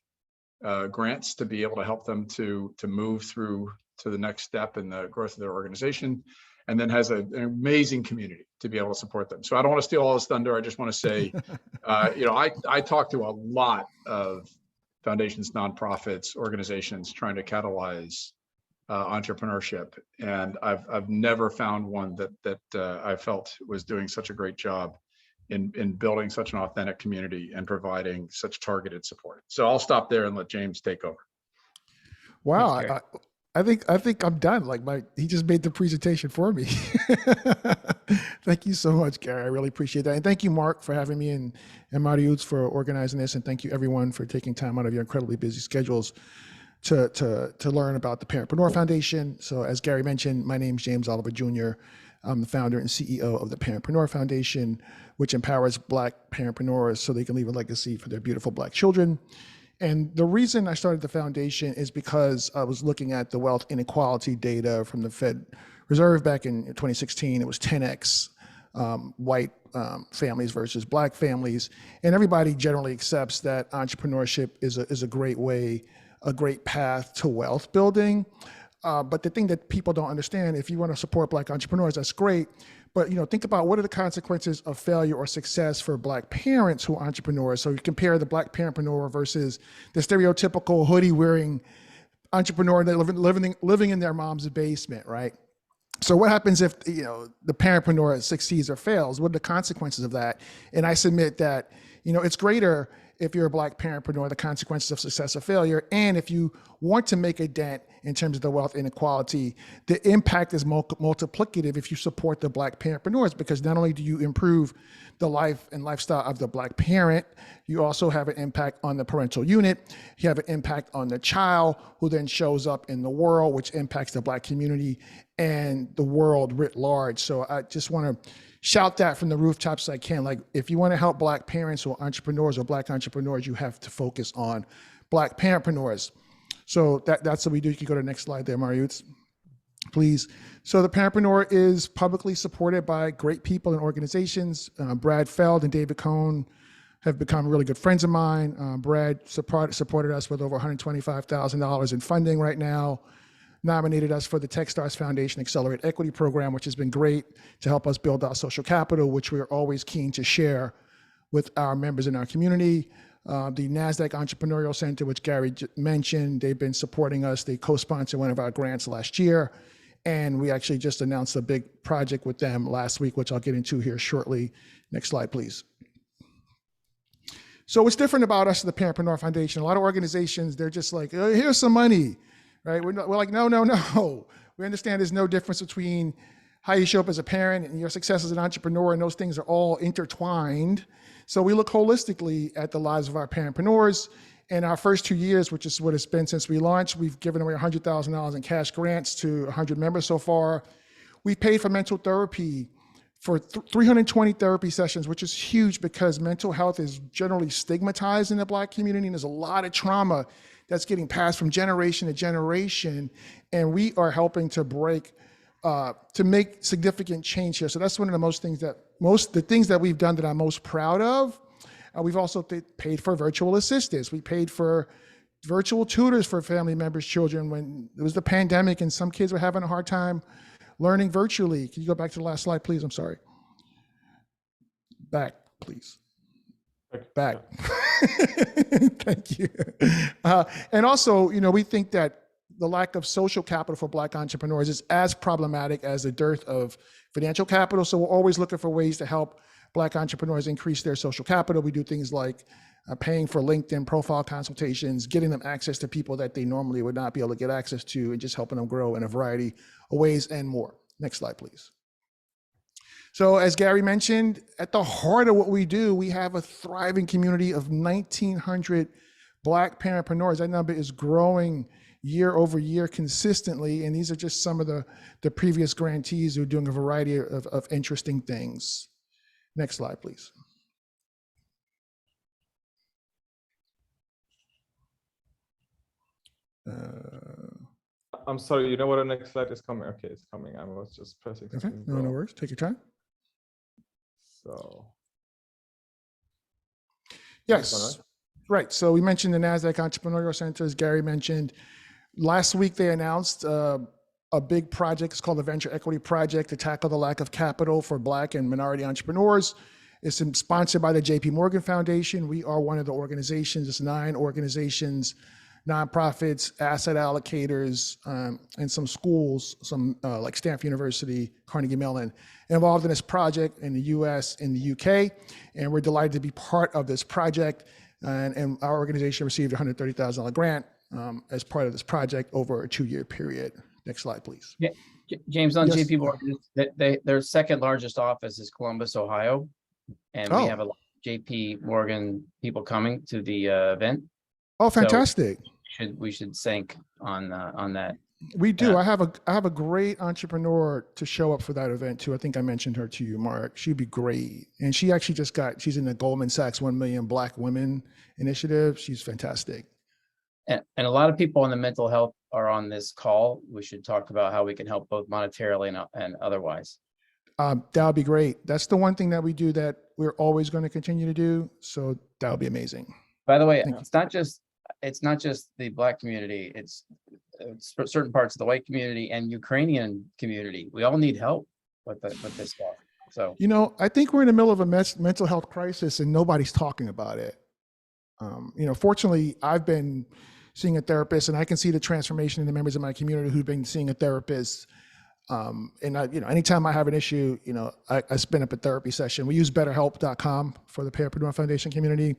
grants to be able to help them to move through to the next step in the growth of their organization, and then has an amazing community to be able to support them. So I don't want to steal all this thunder. I just want to say, I talk to a lot of foundations, nonprofits, organizations trying to catalyze entrepreneurship, and I've never found one that I felt was doing such a great job in building such an authentic community and providing such targeted support. So I'll stop there and let James take over. Wow. Thanks, I think I'm done. Like he just made the presentation for me. Thank you so much, Gary. I really appreciate that. And thank you, Mark, for having me, and Mariusz for organizing this. And thank you everyone for taking time out of your incredibly busy schedules to learn about the Parentpreneur Foundation. So as Gary mentioned, my name is James Oliver Jr. I'm the founder and CEO of the Parentpreneur Foundation, which empowers Black parentpreneurs so they can leave a legacy for their beautiful Black children. And the reason I started the foundation is because I was looking at the wealth inequality data from the Fed Reserve back in 2016. It was 10x white families versus Black families. And everybody generally accepts that entrepreneurship is a great way, a great path to wealth building. But the thing that people don't understand, if you want to support Black entrepreneurs, that's great. But think about what are the consequences of failure or success for Black parents who are entrepreneurs. So you compare the Black parentpreneur versus the stereotypical hoodie-wearing entrepreneur that living in their mom's basement, right? So what happens if the parentpreneur succeeds or fails? What are the consequences of that? And I submit that it's greater if you're a Black parentpreneur, the consequences of success or failure. And if you want to make a dent in terms of the wealth inequality, the impact is multiplicative if you support the Black parentpreneurs, because not only do you improve the life and lifestyle of the Black parent, you also have an impact on the parental unit. You have an impact on the child, who then shows up in the world, which impacts the Black community and the world writ large. So I just want to shout that from the rooftops I can. Like, if you want to help Black parents or entrepreneurs or Black entrepreneurs, you have to focus on Black parentpreneurs. So that's what we do. You can go to the next slide there, Mariusz, please. So the Parentpreneur is publicly supported by great people and organizations. Brad Feld and David Cohn have become really good friends of mine. Brad supported us with over $125,000 in funding right now, nominated us for the Techstars Foundation Accelerate Equity Program, which has been great to help us build our social capital, which we're always keen to share with our members in our community. The Nasdaq Entrepreneurial Center, which Gary mentioned, they've been supporting us. They co-sponsored one of our grants last year. And we actually just announced a big project with them last week, which I'll get into here shortly. Next slide, please. So what's different about us at the Parentpreneur Foundation? A lot of organizations, they're just like, oh, here's some money, right? We're like, no. We understand there's no difference between how you show up as a parent and your success as an entrepreneur, and those things are all intertwined. So we look holistically at the lives of our parentpreneurs. In our first 2 years, which is what it's been since we launched, we've given away $100,000 in cash grants to 100 members so far. We've paid for mental therapy for 320 therapy sessions, which is huge because mental health is generally stigmatized in the Black community, and there's a lot of trauma that's getting passed from generation to generation, and we are helping to make significant change here. So that's one of the things that we've done that I'm most proud of. We've also paid for virtual assistants. We paid for virtual tutors for family members' children when it was the pandemic and some kids were having a hard time learning virtually. Can you go back to the last slide, please? I'm sorry. Back, please. Back. Thank you. And also, we think that the lack of social capital for Black entrepreneurs is as problematic as the dearth of financial capital. So we're always looking for ways to help Black entrepreneurs increase their social capital. We do things like paying for LinkedIn profile consultations, getting them access to people that they normally would not be able to get access to, and just helping them grow in a variety of ways and more. Next slide, please. So as Gary mentioned, at the heart of what we do, we have a thriving community of 1,900 Black parentpreneurs. That number is growing year over year consistently. And these are just some of the previous grantees who are doing a variety of interesting things. Next slide, please. I'm sorry, you know what, the next slide is coming. Okay, it's coming. I was just pressing Okay, something no wrong. worries. Take your time. So Yes. this one, Right. So we mentioned the Nasdaq Entrepreneurial Center, as Gary mentioned. Last week, they announced a big project. It's called the Venture Equity Project to tackle the lack of capital for Black and minority entrepreneurs. It's sponsored by the JP Morgan Foundation. We are one of the organizations. It's 9 organizations, nonprofits, asset allocators, and some schools, some like Stanford University, Carnegie Mellon, involved in this project in the US, in the UK. And we're delighted to be part of this project. And our organization received a $130,000 grant as part of this project over a 2-year period. Next slide, please. Yeah, James, on Yes. JP Morgan, their second largest office is Columbus, Ohio. And we Oh. have a lot of JP Morgan people coming to the event. Oh, fantastic. We should sync on that. We do. Yeah. I have a great entrepreneur to show up for that event too. I think I mentioned her to you, Mark. She'd be great. And she actually she's in the Goldman Sachs 1 Million Black Women Initiative. She's fantastic. And a lot of people on the mental health are on this call. We should talk about how we can help both monetarily and otherwise. That would be great. That's the one thing that we do that we're always going to continue to do. So that would be amazing. By the way, Thank you. it's not just the Black community. It's certain parts of the white community and Ukrainian community. We all need help with this stuff. So, You know, I think we're in the middle of a mental health crisis and nobody's talking about it. Fortunately, I've been seeing a therapist and I can see the transformation in the members of my community who've been seeing a therapist. And anytime I have an issue, I spin up a therapy session. We use betterhelp.com for the Parapreneur Foundation community.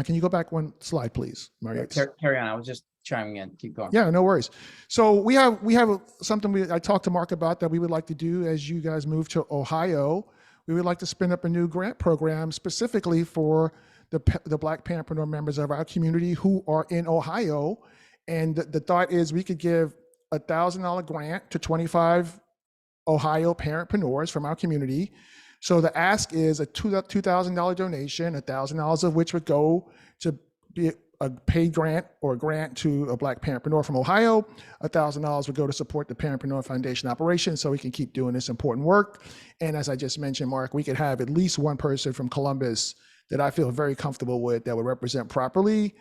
Can you go back one slide, please, Mario? carry on. I was just chiming in. Keep going. Yeah, no worries. So we have something I talked to Mark about that we would like to do as you guys move to Ohio. We would like to spin up a new grant program specifically for the Black parapreneur members of our community who are in Ohio. And the thought is we could give a $1,000 grant to 25 Ohio parentpreneurs from our community. So the ask is a $2,000 donation, $1,000 of which would go to be a paid grant or a grant to a Black parentpreneur from Ohio. $1,000 would go to support the Parentpreneur Foundation operation so we can keep doing this important work. And as I just mentioned, Mark, we could have at least one person from Columbus that I feel very comfortable with that would represent properly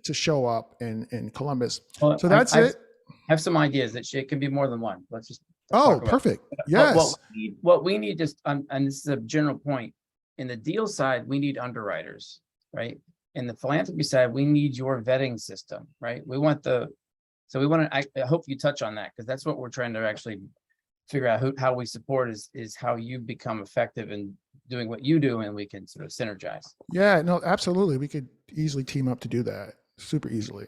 to show up in Columbus. Well, So that's it. I have some ideas that it can be more than one. Let's just. Oh, talk about it. perfect. Yes. What we need just, and this is a general point, in the deal side, we need underwriters, right? In the philanthropy side, we need your vetting system, right? I hope you touch on that because that's what we're trying to actually figure out how we support is how you become effective in doing what you do and we can sort of synergize. Yeah, no, absolutely. We could easily team up to do that super easily.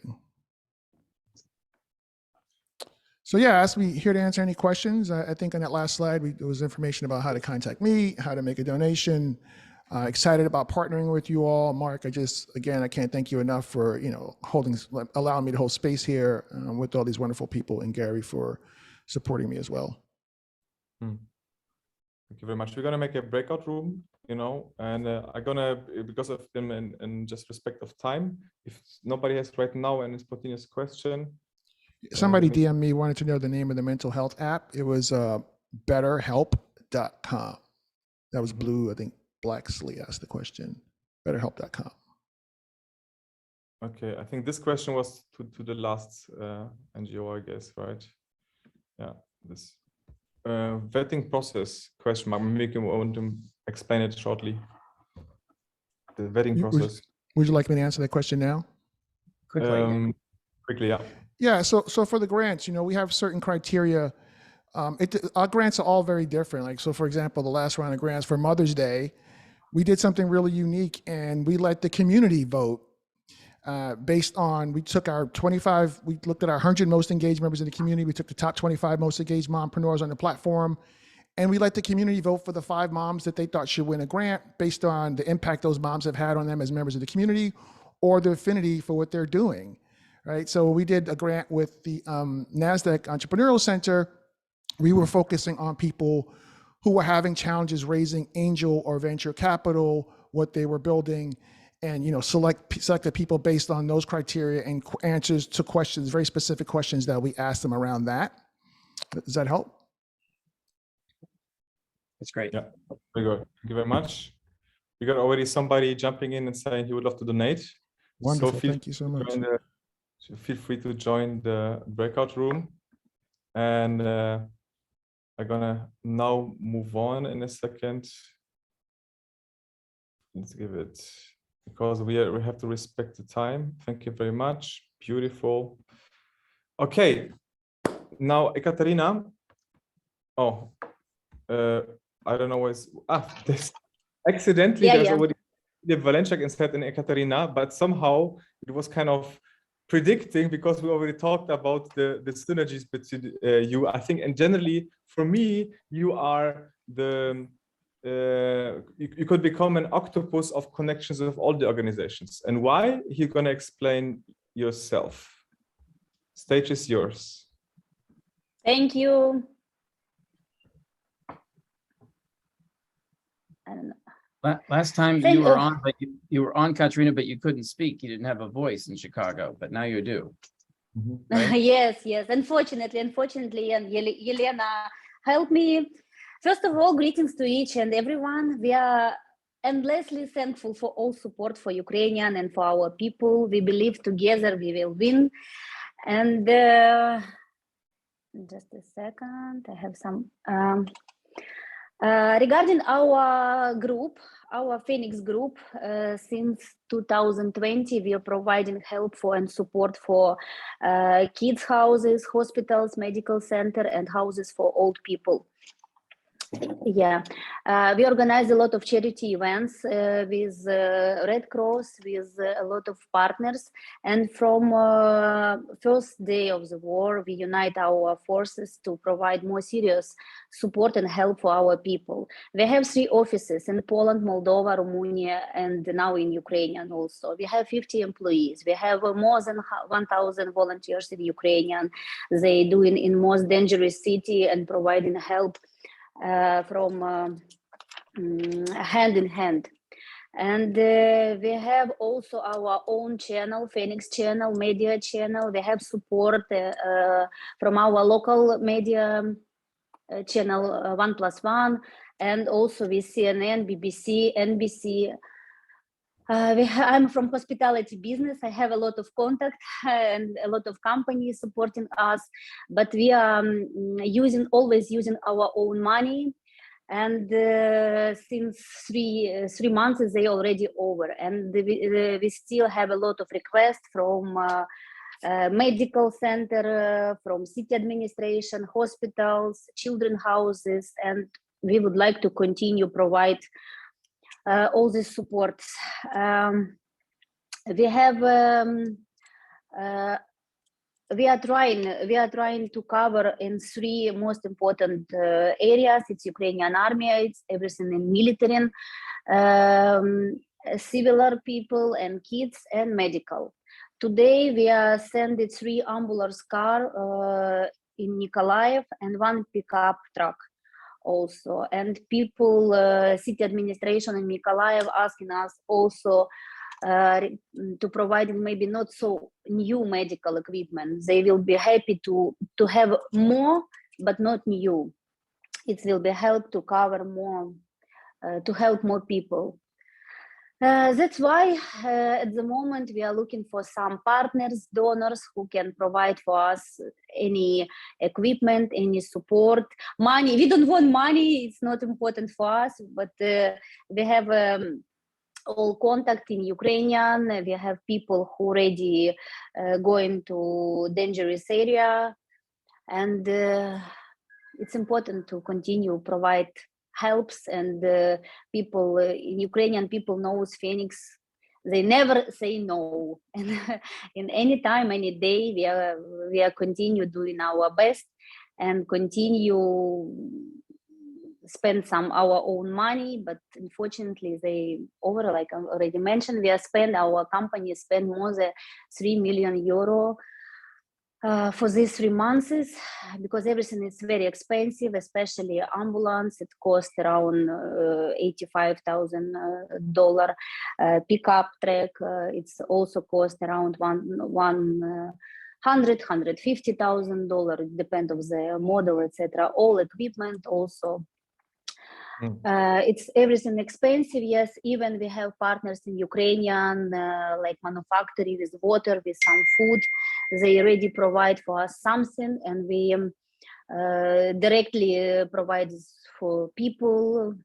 So yeah, ask me here to answer any questions. I think on that last slide, there was information about how to contact me, how to make a donation. Excited about partnering with you all. Mark, I can't thank you enough for, allowing me to hold space here with all these wonderful people, and Gary for supporting me as well. Thank you very much. We're gonna make a breakout room, and I'm gonna, because of them and just respect of time, if nobody has right now any spontaneous question. Somebody DM me, wanted to know the name of the mental health app. It was betterhelp.com. That was Blue, I think Blacksley asked the question. Betterhelp.com. Okay, I think this question was to the last NGO, I guess, right? Yeah, this vetting process question mark. Maybe you want to explain it shortly. The vetting process. Would you like me to answer that question now? Quickly, yeah. Yeah, so for the grants, we have certain criteria. Our grants are all very different. Like, so for example, the last round of grants for Mother's Day, we did something really unique and we let the community vote based on, we looked at our 100 most engaged members in the community. We took the top 25 most engaged mompreneurs on the platform And we let the community vote for the 5 moms that they thought should win a grant based on the impact those moms have had on them as members of the community or their affinity for what they're doing, right? So we did a grant with the Nasdaq Entrepreneurial Center. We were focusing on people who were having challenges raising angel or venture capital, what they were building, and selected people based on those criteria and answers to questions, very specific questions that we asked them around that. Does that help? That's great. Yeah, very good. Thank you very much. We got already somebody jumping in and saying he would love to donate. Wonderful. So Thank you so much. Feel free to join the breakout room. And I'm gonna now move on in a second. Let's give it, because we have to respect the time. Thank you very much. Beautiful. Okay. Now, Ekaterina. Oh, I don't know what's this. Accidentally, there's already the Valenchak instead in Ekaterina, but somehow it was kind of predicting because we already talked about the synergies between you. I think, and generally for me, you are the you could become an octopus of connections with all the organizations. And why? You're gonna explain yourself. Stage is yours. Thank you. I don't know. Last time you were on, but you were on, Katrina, but you couldn't speak. You didn't have a voice in Chicago, but now you do. Right? Yes. Unfortunately, and Yelena helped me. First of all, greetings to each and everyone. We are endlessly thankful for all support for Ukrainian and for our people. We believe together we will win. And just a second, I have some. Regarding our group, our Phoenix group, since 2020, we are providing help for and support for kids' houses, hospitals, medical center, and houses for old people. Yeah, we organize a lot of charity events with Red Cross, with a lot of partners. And from first day of the war, we unite our forces to provide more serious support and help for our people. We have 3 offices in Poland, Moldova, Romania, and now in Ukrainian also. We have 50 employees. We have more than 1,000 volunteers in Ukrainian. They do in most dangerous city and providing help from hand in hand. And we have also our own channel, Phoenix channel, media channel. We have support from our local media channel 1+1, and also with CNN, BBC, NBC. I'm from hospitality business. I have a lot of contact and a lot of companies supporting us, but we are always using our own money. And since three months, they already over, and we still have a lot of requests from medical center, from city administration, hospitals, children houses, and we would like to continue provide all this support. We are trying to cover in 3 most important areas. It's Ukrainian army, it's everything in military, civil people and kids, and medical. Today we are sending 3 ambulance car in Nikolaev and 1 pickup truck also. And people, city administration in Nikolaev asking us also to provide maybe not so new medical equipment. They will be happy to have more, but not new. It will be help to cover more, to help more people. That's why at the moment we are looking for some partners, donors who can provide for us any equipment, any support, money. We don't want money, it's not important for us, but we have all contact in Ukrainian. We have people who already going to dangerous area, and it's important to continue provide helps. And people in Ukrainian people knows Phoenix. They never say no, and in any time, any day, we are continue doing our best and continue spend some our own money, but unfortunately they like I already mentioned, our company spent more than 3 million euro for these 3 months, because everything is very expensive, especially ambulance. It costs around $85,000. Pickup truck, it's also cost around $150,000. It depends on the model, etc. All equipment also. It's everything expensive. Yes, even we have partners in Ukrainian, like manufacturing with water, with some food. They already provide for us something, and we directly provide for people.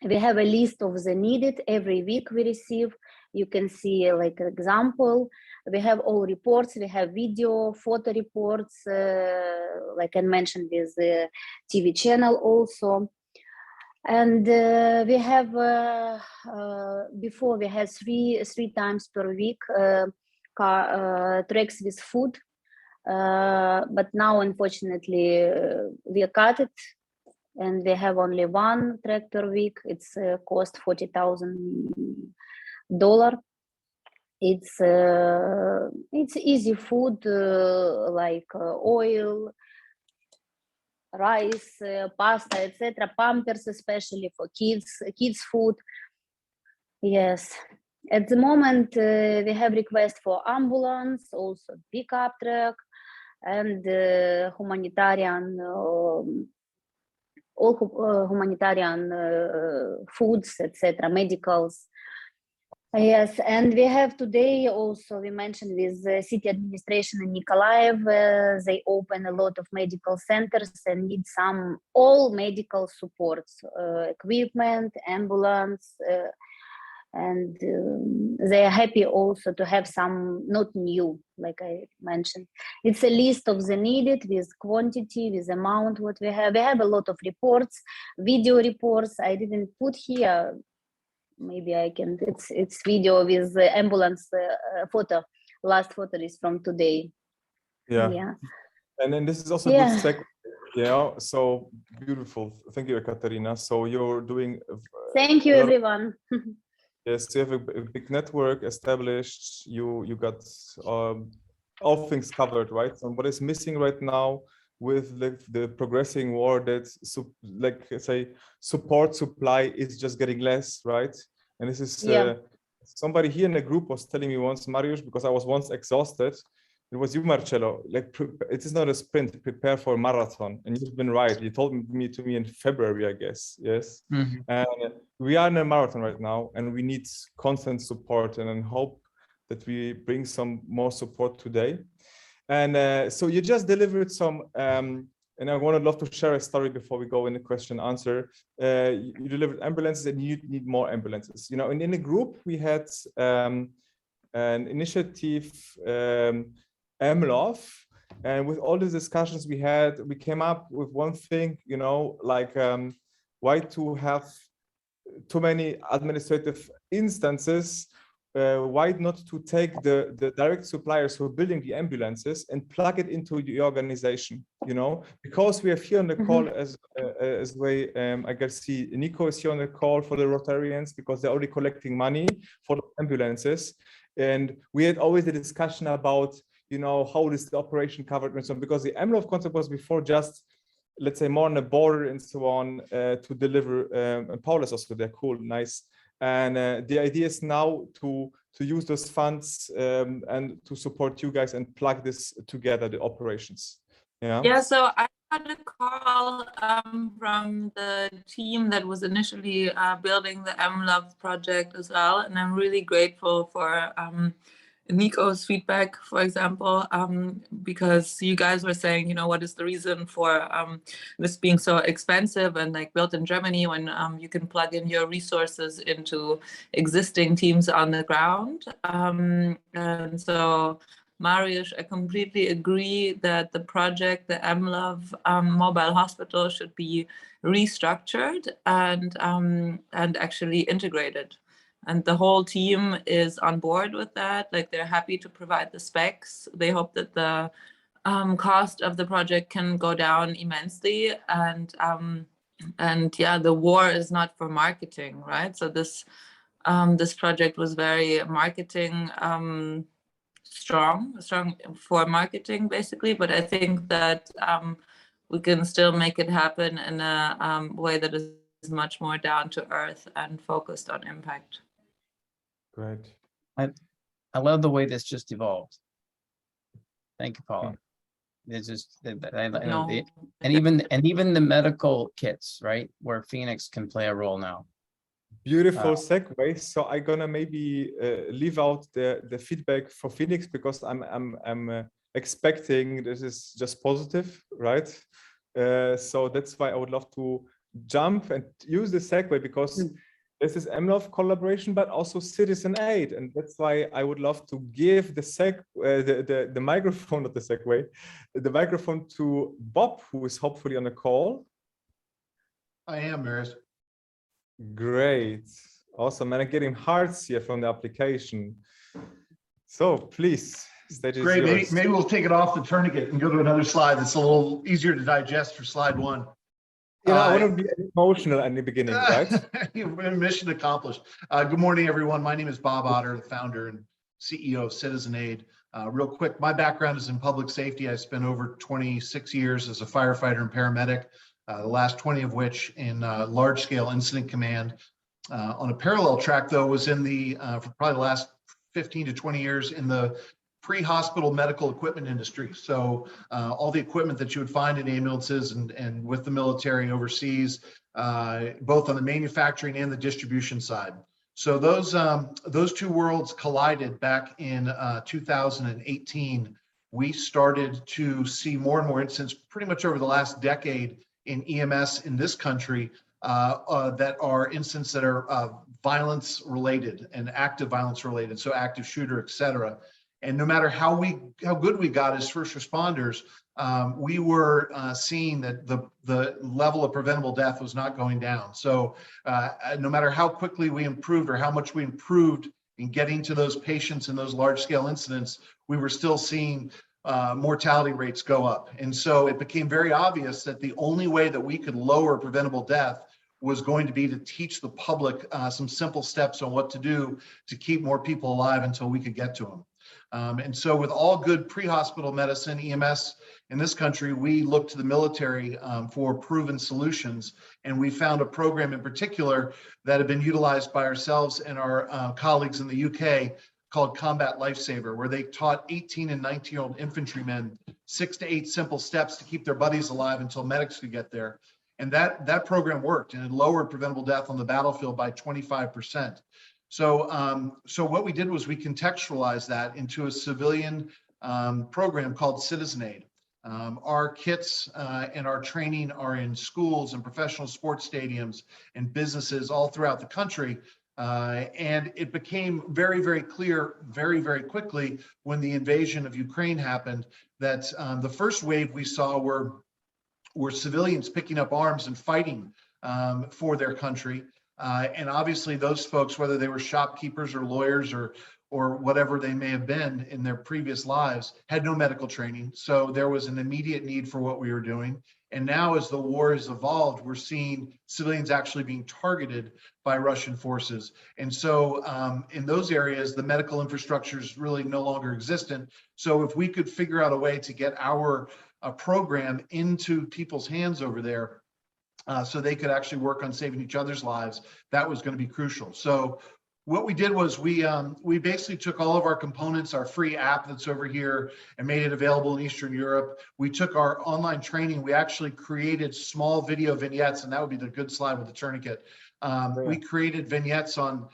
We have a list of the needed every week we receive. You can see like an example. We have all reports. We have video, photo reports, like I mentioned with the TV channel also. And we have before we had three times per week tracks with food, but now unfortunately we cut it, and we have only 1 track per week. It's cost $40,000. It's easy food like oil, rice, pasta, etc. Pampers, especially for kids food. Yes, at the moment we have request for ambulance, also pickup truck, and humanitarian, all humanitarian foods, etc. Medicals. Yes, and we have today also, we mentioned with the city administration in Nikolaev, they open a lot of medical centers and need all medical supports, equipment, ambulance, and they are happy also to have some, not new, like I mentioned. It's a list of the needed with quantity, with amount, what we have. We have a lot of reports, video reports. I didn't put here. Maybe I can, it's video with the ambulance photo. Last photo is from today. Yeah. And then this is also a good segue. Yeah, so beautiful. Thank you, Ekaterina. So you're doing... Thank you, everyone. Yes, you have a big network established. You got all things covered, right? So what is missing right now with the progressing war, that like say support supply is just getting less, right? And this is somebody here in the group was telling me once, Mariusz, because I was once exhausted. It was you, Marcello. Like, it is not a sprint. Prepare for a marathon, and you've been right. You told me in February, I guess. Yes, and we are in a marathon right now, and we need constant support. And I hope that we bring some more support today. And so you just delivered some, and I would love to share a story before we go in the question answer. You delivered ambulances, and you need more ambulances. You know, and in the group we had an initiative, MLOV, and with all the discussions we had, we came up with one thing. You know, like why to have too many administrative instances. Why not to take the direct suppliers who are building the ambulances and plug it into the organization, you know? Because we have here on the call as way, I guess see Nico is here on the call for the Rotarians, because they're already collecting money for the ambulances. And we had always the discussion about, you know, how is the operation covered and so on, because the MLOV concept was before just, let's say, more on the border and so on, to deliver, and Paul is also there, cool, nice. And the idea is now to use those funds and to support you guys and plug this together, the operations. Yeah, so I got a call from the team that was initially building the MLOV project as well. And I'm really grateful for Nico's feedback, for example, because you guys were saying, you know, what is the reason for this being so expensive and like built in Germany when you can plug in your resources into existing teams on the ground. And so, Mariusz, I completely agree that the project, the MLOV mobile hospital, should be restructured and actually integrated. And the whole team is on board with that. Like, they're happy to provide the specs. They hope that the cost of the project can go down immensely. And And yeah, the war is not for marketing, right? So this project was very marketing strong for marketing basically, but I think that we can still make it happen in a way that is much more down to earth and focused on impact. Great. I love the way this just evolved. Thank you, Paula. It's just, and even the medical kits, right, where Phoenix can play a role now. Beautiful segue. So I'm gonna maybe leave out the feedback for Phoenix, because I'm expecting this is just positive, right? So that's why I would love to jump and use the segue, because this is MLOV collaboration, but also Citizen Aid, and that's why I would love to give the microphone, not the segue, the microphone to Bob, who is hopefully on the call. I am, Maris. Great, awesome, and I'm getting hearts here from the application. So please, stage is Great. yours. Maybe we'll take it off the tourniquet and go to another slide that's a little easier to digest for slide one. You know, I want to be emotional in the beginning, right? Mission accomplished. Good morning, everyone. My name is Bob Otter, the founder and CEO of Citizen Aid. Real quick, my background is in public safety. I spent over 26 years as a firefighter and paramedic, the last 20 of which in large-scale incident command. On a parallel track, though, was in the, for probably the last 15 to 20 years in the pre-hospital medical equipment industry. So all the equipment that you would find in ambulances and with the military overseas, both on the manufacturing and the distribution side. So those two worlds collided back in 2018. We started to see more and more incidents pretty much over the last decade in EMS in this country that are incidents that are violence related and active violence related, so active shooter, et cetera. And no matter how good we got as first responders, we were seeing that the level of preventable death was not going down. So no matter how quickly we improved or how much we improved in getting to those patients in those large scale incidents, we were still seeing mortality rates go up. And so it became very obvious that the only way that we could lower preventable death was going to be to teach the public some simple steps on what to do to keep more people alive until we could get to them. And so with all good pre-hospital medicine, EMS in this country, we look to the military for proven solutions. And we found a program in particular that had been utilized by ourselves and our colleagues in the UK called Combat Lifesaver, where they taught 18 and 19-year-old infantrymen 6 to 8 simple steps to keep their buddies alive until medics could get there. And that program worked, and it lowered preventable death on the battlefield by 25%. So what we did was we contextualized that into a civilian program called Citizen Aid. Our kits and our training are in schools and professional sports stadiums and businesses all throughout the country. And it became very, very clear very, very quickly when the invasion of Ukraine happened that the first wave we saw were civilians picking up arms and fighting for their country. And obviously those folks, whether they were shopkeepers or lawyers or whatever they may have been in their previous lives, had no medical training. So there was an immediate need for what we were doing. And now as the war has evolved, we're seeing civilians actually being targeted by Russian forces. And so in those areas, the medical infrastructure is really no longer existent. So if we could figure out a way to get our program into people's hands over there, so they could actually work on saving each other's lives, that was going to be crucial. So what we did was we basically took all of our components, our free app that's over here, and made it available in Eastern Europe. We took our online training, we actually created small video vignettes, and that would be the good slide with the tourniquet. We created vignettes on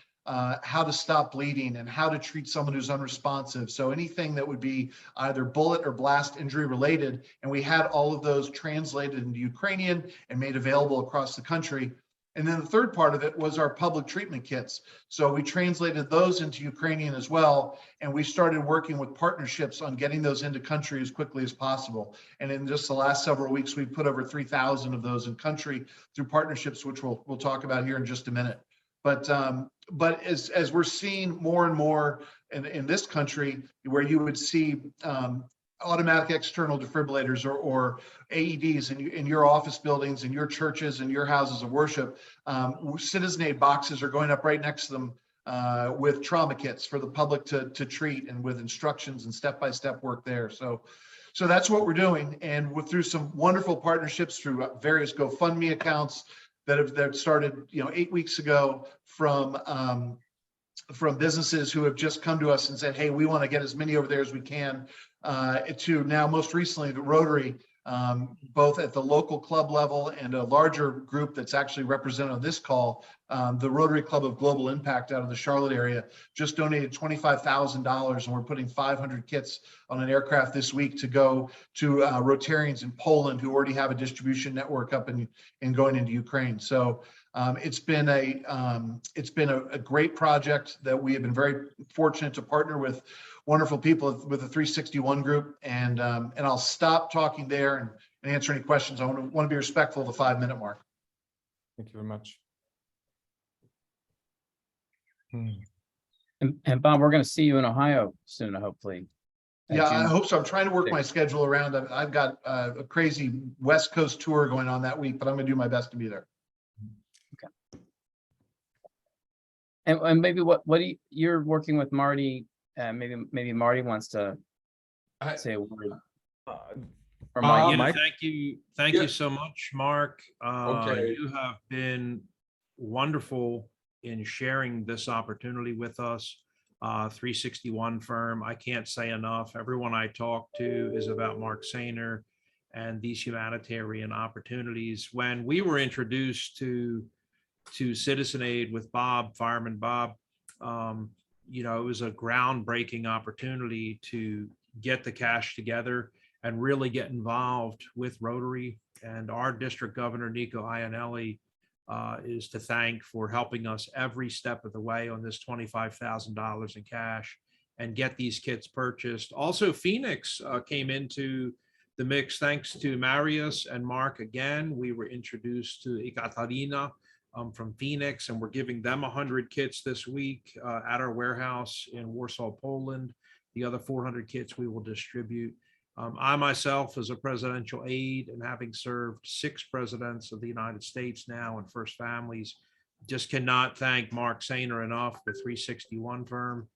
how to stop bleeding and how to treat someone who's unresponsive. So anything that would be either bullet or blast injury related. And we had all of those translated into Ukrainian and made available across the country. And then the third part of it was our public treatment kits. So we translated those into Ukrainian as well. And we started working with partnerships on getting those into country as quickly as possible. And in just the last several weeks, we've put over 3,000 of those in country through partnerships, which we'll talk about here in just a minute. But as we're seeing more and more in this country, where you would see automatic external defibrillators or AEDs in your office buildings, in your churches, and your houses of worship. Citizen Aid boxes are going up right next to them with trauma kits for the public to treat, and with instructions and step-by-step work there. So that's what we're doing. And through some wonderful partnerships through various GoFundMe accounts that started 8 weeks ago from businesses who have just come to us and said, hey, we want to get as many over there as we can, to now most recently the Rotary, both at the local club level and a larger group that's actually represented on this call, the Rotary Club of Global Impact out of the Charlotte area, just donated $25,000, and we're putting 500 kits on an aircraft this week to go to Rotarians in Poland who already have a distribution network up and going into Ukraine. So it's been a great project that we have been very fortunate to partner with wonderful people with the 361 group. And I'll stop talking there and answer any questions. I want to be respectful of the 5-minute mark. Thank you very much. And Bob, we're going to see you in Ohio soon, hopefully. Yeah, I hope so. I'm trying to work my schedule around. I've got a crazy West Coast tour going on that week, but I'm going to do my best to be there. Okay. And maybe you're working with Marty. Maybe Marty wants to say a word. Or Mike. Thank you so much, Mark. You have been wonderful in sharing this opportunity with us. 361 firm, I can't say enough. Everyone I talk to is about Mark Sainer and these humanitarian opportunities. When we were introduced to Citizen Aid with Bob, Fireman Bob, it was a groundbreaking opportunity to get the cash together and really get involved with Rotary. And our district governor, Nico Iannelli, is to thank for helping us every step of the way on this $25,000 in cash and get these kits purchased. Also, Phoenix came into the mix thanks to Marius and Mark. Again, we were introduced to Ekaterina from Phoenix, and we're giving them 100 kits this week at our warehouse in Warsaw, Poland. The other 400 kits we will distribute. I myself, as a presidential aide and having served 6 presidents of the United States now and First Families, just cannot thank Mark Sainer enough, the 361 firm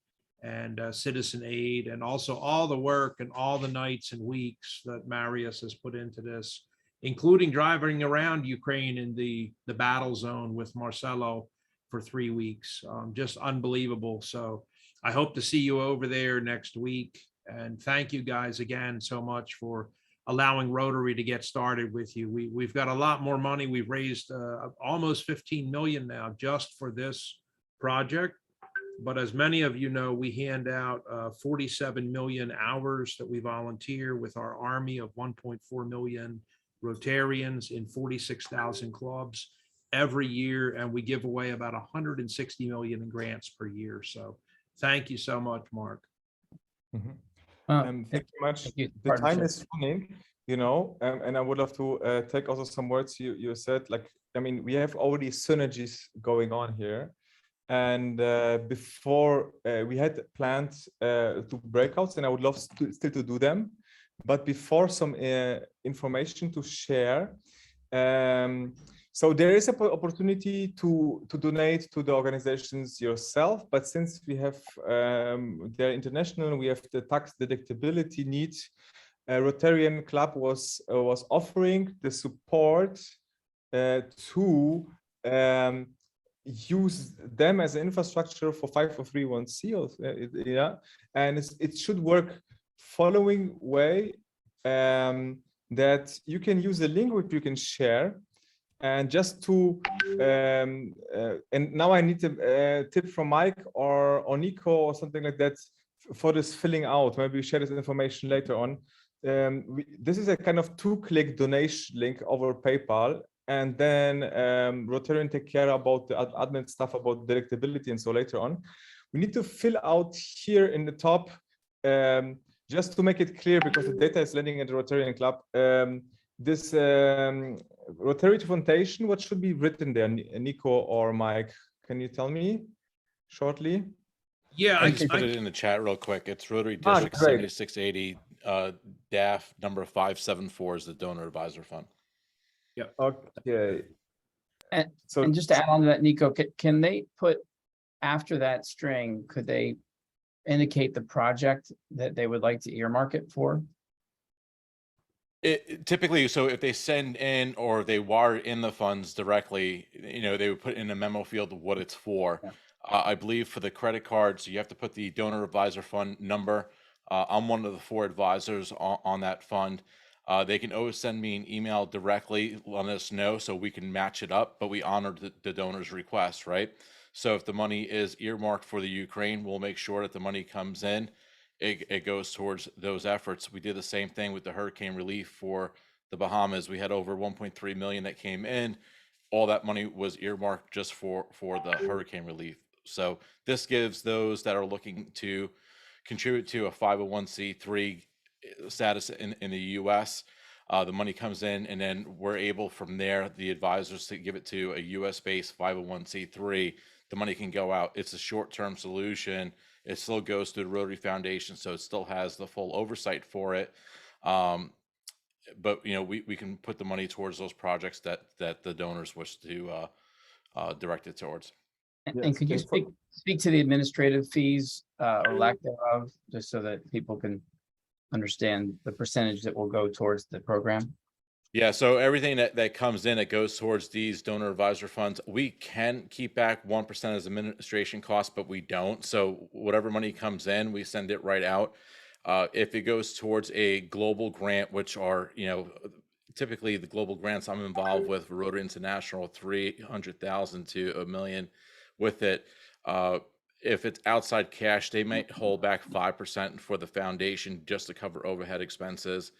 and Citizen Aid, and also all the work and all the nights and weeks that Marius has put into this, including driving around Ukraine in the battle zone with Marcelo for 3 weeks. Just unbelievable. So I hope to see you over there next week. And thank you guys again so much for allowing Rotary to get started with you. We've got a lot more money. We've raised almost 15 million now just for this project. But as many of you know, we hand out 47 million hours that we volunteer with our army of 1.4 million Rotarians in 46,000 clubs every year. And we give away about 160 million in grants per year. So thank you so much, Mark. Mm-hmm. Thank you much. The time is running, and I would love to take also some words you said. We have already synergies going on here, and before we had planned to breakouts, and I would love still to do them. But before, some information to share. So there is an opportunity to donate to the organizations yourself, but since we have they're international, we have the tax deductibility needs. Rotarian Club was offering the support to use them as an infrastructure for 503(c), and it should work following way, that you can use a link which you can share. And just to, and now I need a tip from Mike or Nico or something like that for this filling out. Maybe we share this information later on. This is a kind of 2-click donation link over PayPal. And then Rotarian take care about the admin stuff about deductibility and so later on. We need to fill out here in the top, just to make it clear, because the data is landing at the Rotarian Club. This Rotary Foundation, what should be written there, Nico or Mike? Can you tell me shortly? Yeah, I can put it in the chat real quick. It's Rotary District 7680 DAF number 574 is the donor advisor fund. Yeah. Okay. And, So and just to add on to that, Nico, can they put after that string, could they indicate the project that they would like to earmark it for? Typically, so if they send in or they wire in the funds directly, they would put in a memo field what it's for. Yeah. I believe for the credit cards, you have to put the donor advisor fund number. I'm one of the 4 advisors on that fund. They can always send me an email directly, letting us know so we can match it up, but we honor the donor's request, right? So if the money is earmarked for the Ukraine, we'll make sure that the money comes in. It goes towards those efforts. We did the same thing with the hurricane relief for the Bahamas. We had over 1.3 million that came in. All that money was earmarked just for the hurricane relief. So this gives those that are looking to contribute to a 501c3 status in the US. The money comes in, and then we're able from there, the advisors, to give it to a US-based 501c3. The money can go out. It's a short-term solution. It still goes to the Rotary Foundation, so it still has the full oversight for it. But we can put the money towards those projects that the donors wish to direct it towards. And could you speak to the administrative fees or lack thereof, just so that people can understand the percentage that will go towards the program? Yeah, so everything that comes in, it goes towards these donor advisor funds. We can keep back 1% as administration costs, but we don't. So whatever money comes in, we send it right out. If it goes towards a global grant, which are, typically the global grants I'm involved with, Rotary International, 300,000 to $1 million with it. If it's outside cash, they might hold back 5% for the foundation just to cover overhead expenses.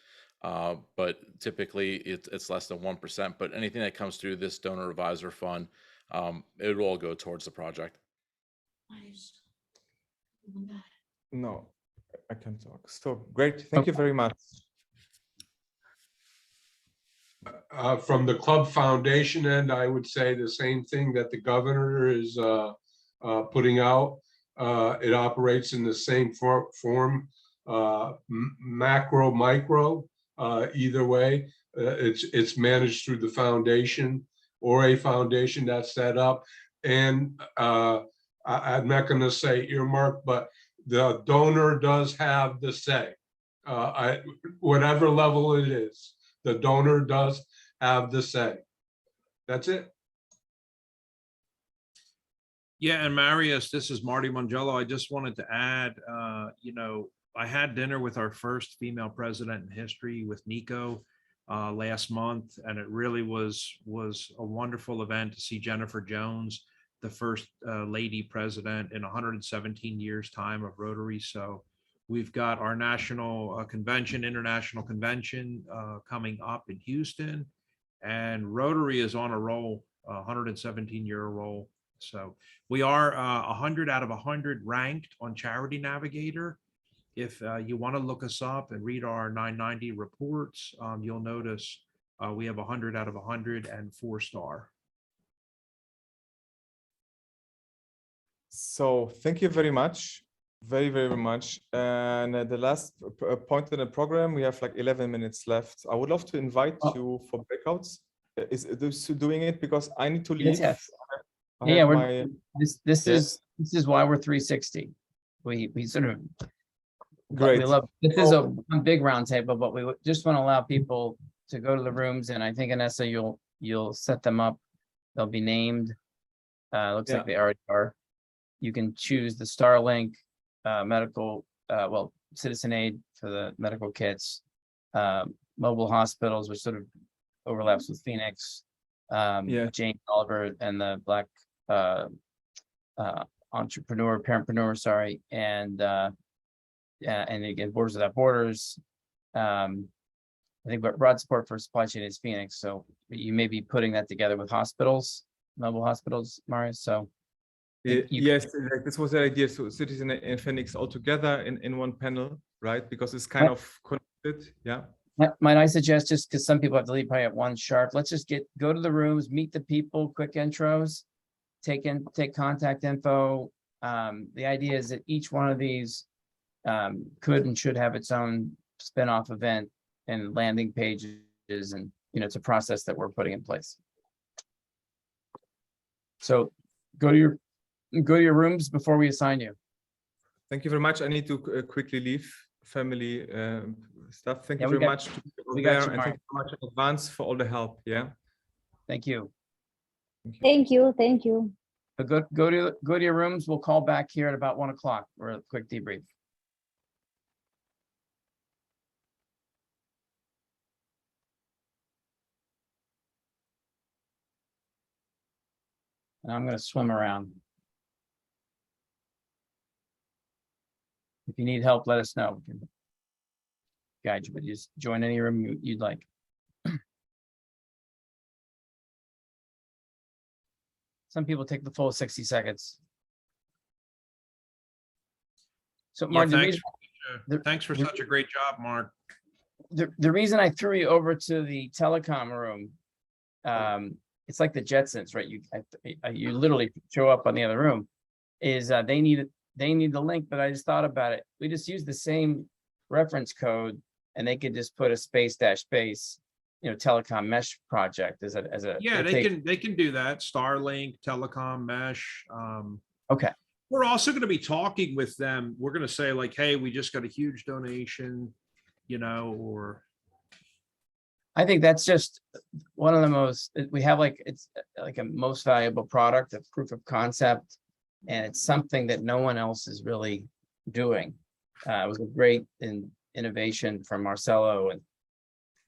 But typically it's less than 1%, but anything that comes through this donor advisor fund, it will all go towards the project. no, I can talk. So great. Thank you very much. From the club foundation end, I would say the same thing that the governor is putting out. It operates in the same form, macro, micro. Either way, it's managed through the foundation or a foundation that's set up. And I'm not going to say earmark, but the donor does have the say. Whatever level it is, the donor does have the say. That's it. Yeah, and Marius, this is Marty Mangello. I just wanted to add, I had dinner with our first female president in history with Nico last month, and it really was a wonderful event to see Jennifer Jones, the first lady president in 117 years time of Rotary. So we've got our national convention, international convention coming up in Houston, and Rotary is on a roll, 117-year roll. So we are 100 out of 100 ranked on Charity Navigator. If you want to look us up and read our 990 reports, you'll notice we have 100 out of 100 and 4-star. So thank you very much. Very, very much. And the last point in the program, we have like 11 minutes left. I would love to invite you for breakouts. Is doing it because I need to leave. Yes. Yeah, this is why we're 360. We sort of great. We love this is a big round table, but we just want to allow people to go to the rooms, and I think Anessa, you'll set them up. They'll be named. Looks like they already are. You can choose the Starlink, medical, Citizen Aid for the medical kits, mobile hospitals, which sort of overlaps with Phoenix, Jane Oliver and the Black parentpreneur, sorry, and again, Borders Without Borders. I think broad support for supply chain is Phoenix, so you may be putting that together with hospitals, mobile hospitals, Marius. So yes, this was the idea. So Citizen and Phoenix all together in one panel, right? Because it's kind of connected. Yeah. Might I suggest, just because some people have to leave probably at 1 sharp, let's just go to the rooms, meet the people, quick intros, take contact info. The idea is that each one of these could and should have its own spin-off event and landing pages, and it's a process that we're putting in place. So go to your rooms before we assign you. Thank you very much. I need to quickly leave family stuff. Thank Yeah, you we very got- much to be over we got there, you, and Mark. thank you very much in advance for all the help. Yeah. Thank you. Thank you. Thank you. But go to your rooms. We'll call back here at about 1 o'clock for a quick debrief. And I'm going to swim around. If you need help, let us know. We can guide you, but just join any room you'd like. Some people take the full 60 seconds. So, Yeah, Mark, thanks for such a great job, Mark. the reason I threw you over to the telecom room, it's like the Jetsons, right? You literally show up on the other room. Is they need the link, but I just thought about it. We just use the same reference code, and they could just put a space telecom mesh project as a Yeah, they can do that. Starlink, telecom, mesh. Okay. We're also going to be talking with them. We're going to say like, hey, we just got a huge donation, or. I think that's just one of the most, we have it's like a most valuable product, a proof of concept, and it's something that no one else is really doing. It was a great innovation from Marcelo,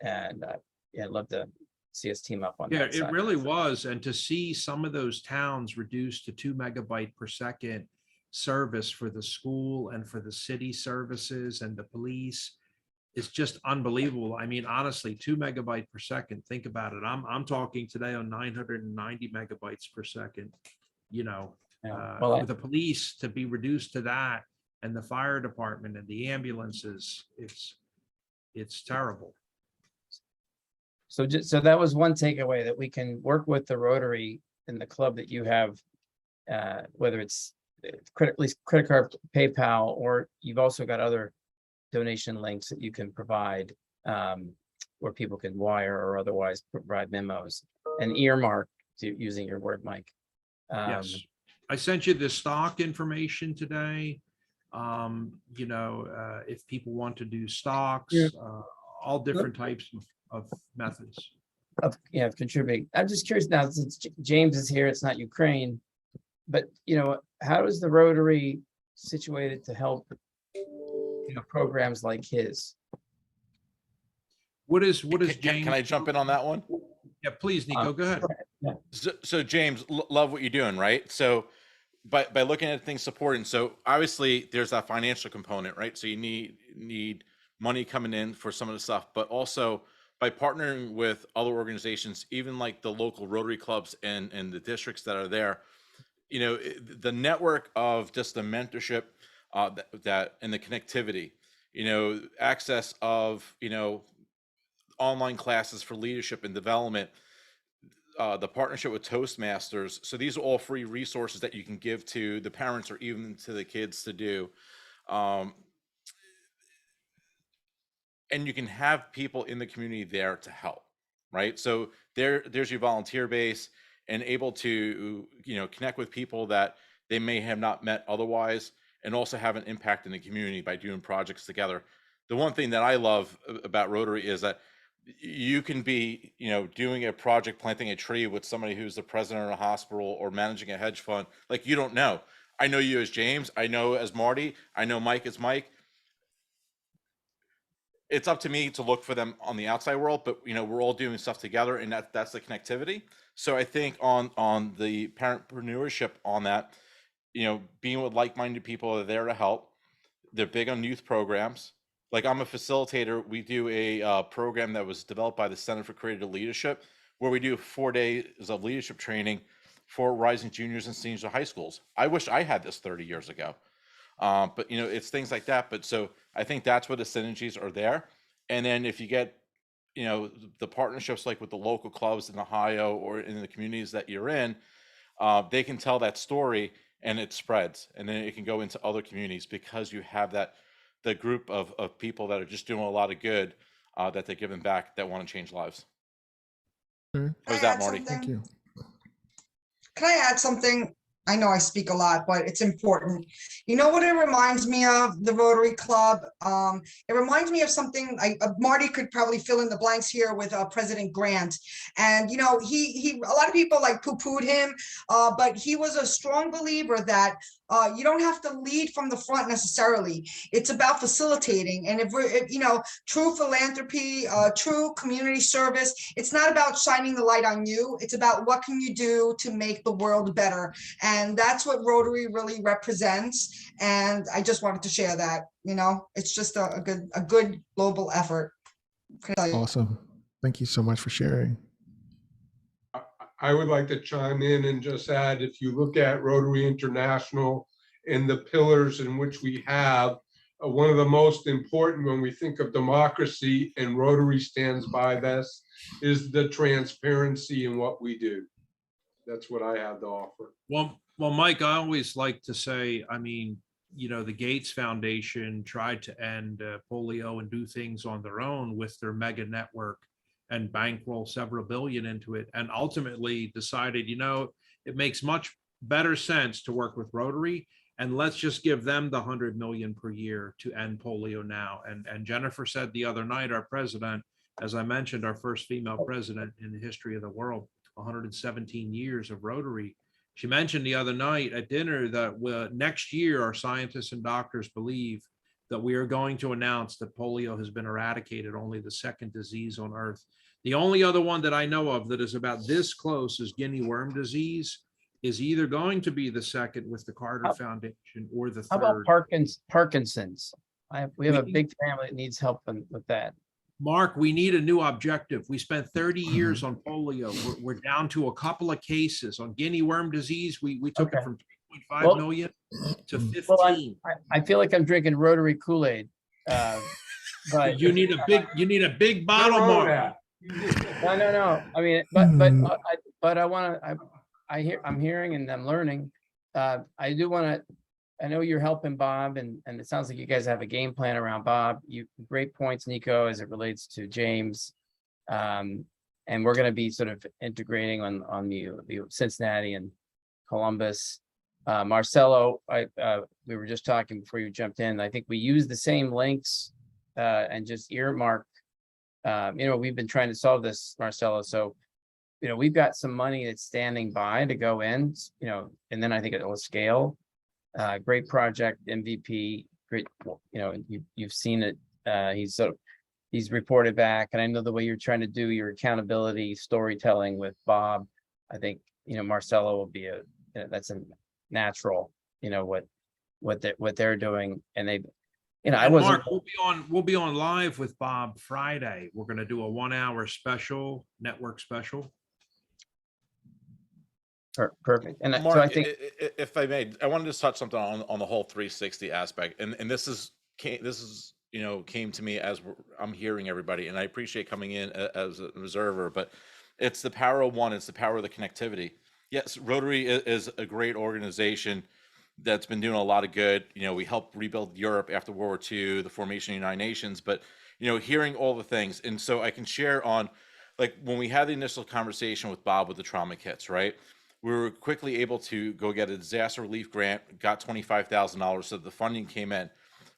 and yeah, I'd love to see us team up on that. Yeah, it really was. And to see some of those towns reduced to 2 megabyte per second service for the school and for the city services and the police is just unbelievable. I mean, honestly, 2 megabyte per second. Think about it. I'm talking today on 990 megabytes per second. For the police to be reduced to that, and the fire department and the ambulances, it's terrible. So that was one takeaway, that we can work with the Rotary and the club that you have, whether it's credit card, PayPal, or you've also got other donation links that you can provide, where people can wire or otherwise provide memos and earmark, using your word, Mike. Yes, I sent you the stock information today. If people want to do stocks, all different types of methods. Of contributing. I'm just curious now, since James is here, it's not Ukraine, but how is the Rotary situated to help programs like his? What is James? Can I jump in on that one? Yeah, please, Nico, go ahead. Yeah. So James, love what you're doing, right? So by looking at things supporting, so obviously there's that financial component, right? So you need money coming in for some of the stuff, but also by partnering with other organizations, even like the local Rotary clubs and the districts that are there, the network of just the mentorship that and the connectivity, access of, online classes for leadership and development, the partnership with Toastmasters. So these are all free resources that you can give to the parents or even to the kids to do. And you can have people in the community there to help, right? So there's your volunteer base, and able to, connect with people that they may have not met otherwise, and also have an impact in the community by doing projects together. The one thing that I love about Rotary is that you can be, doing a project, planting a tree with somebody who's the president of a hospital or managing a hedge fund. Like, you don't know. I know you as James. I know as Marty. I know Mike as Mike. It's up to me to look for them on the outside world, but we're all doing stuff together, and that's the connectivity. So I think on the parentpreneurship on that, being with like-minded people that are there to help. They're big on youth programs. Like, I'm a facilitator. We do a program that was developed by the Center for Creative Leadership, where we do 4 days of leadership training for rising juniors and seniors of high schools. I wish I had this 30 years ago. But it's things like that. But so I think that's where the synergies are there. And then if you get, the partnerships like with the local clubs in Ohio or in the communities that you're in, they can tell that story and it spreads, and then it can go into other communities because you have that the group of people that are just doing a lot of good, that they're giving back, that want to change lives. How's that, Marty? Thank you. Can I add something? I know I speak a lot, but it's important. You know what it reminds me of, the Rotary Club? It reminds me of something Marty could probably fill in the blanks here with President Grant. And, you know, he a lot of people like poo-pooed him, but he was a strong believer that you don't have to lead from the front necessarily. It's about facilitating. And if you know, true philanthropy, true community service, it's not about shining the light on you. It's about what can you do to make the world better. And that's what Rotary really represents. And I just wanted to share that, you know, it's just a good global effort. Awesome. Thank you so much for sharing. I would like to chime in and just add, if you look at Rotary International and the pillars in which we have, one of the most important when we think of democracy, and Rotary stands by this, is the transparency in what we do. That's what I have to offer. Well, Mike, I always like to say, I mean, you know, the Gates Foundation tried to end polio and do things on their own with their mega network and bankroll several billion into it, and ultimately decided, you know, it makes much better sense to work with Rotary, and let's just give them the 100 million per year to end polio now. And Jennifer said the other night, our president, as I mentioned, our first female president in the history of the world, 117 years of Rotary. She mentioned the other night at dinner that next year, our scientists and doctors believe that we are going to announce that polio has been eradicated, only the second disease on Earth. The only other one that I know of that is about this close is guinea worm disease, is either going to be the second with the Carter Foundation or the How third. about Parkinson's? We have a big family that needs help with that. Mark, we need a new objective. We spent 30 years on polio. We're down to a couple of cases. On guinea worm disease, we took it from 3.5 million to 15. Well, I feel like I'm drinking Rotary Kool-Aid. But you need a big bottle, Mark. No. I mean, but I'm hearing and I'm learning. I do want to. I know you're helping Bob, and it sounds like you guys have a game plan around Bob. Great points, Nico, as it relates to James. And we're going to be sort of integrating on the Cincinnati and Columbus. Marcelo, we were just talking before you jumped in. I think we use the same links and just earmark. You know, we've been trying to solve this, Marcelo. So, you know, we've got some money that's standing by to go in, you know, and then I think it will scale. Great project, MVP, great, you know, you've seen it. He's reported back, and I know the way you're trying to do your accountability storytelling with Bob. I think, you know, Marcelo will be that's a natural, you know, what they're doing, and they, you know, Mark, we'll be on live with Bob Friday. We're going to do a 1 hour special, network special. Perfect. And Mark, so I think, if I may, I wanted to touch something on the whole 360 aspect, and this is you know, came to me as I'm hearing everybody, and I appreciate coming in as an observer, but it's the power of one, it's the power of the connectivity. Yes, Rotary is a great organization that's been doing a lot of good. You know, we helped rebuild Europe after World War II, the formation of the United Nations, but, you know, hearing all the things. And so I can share on, like, when we had the initial conversation with Bob with the trauma kits, right? We were quickly able to go get a disaster relief grant, got $25,000, so the funding came in.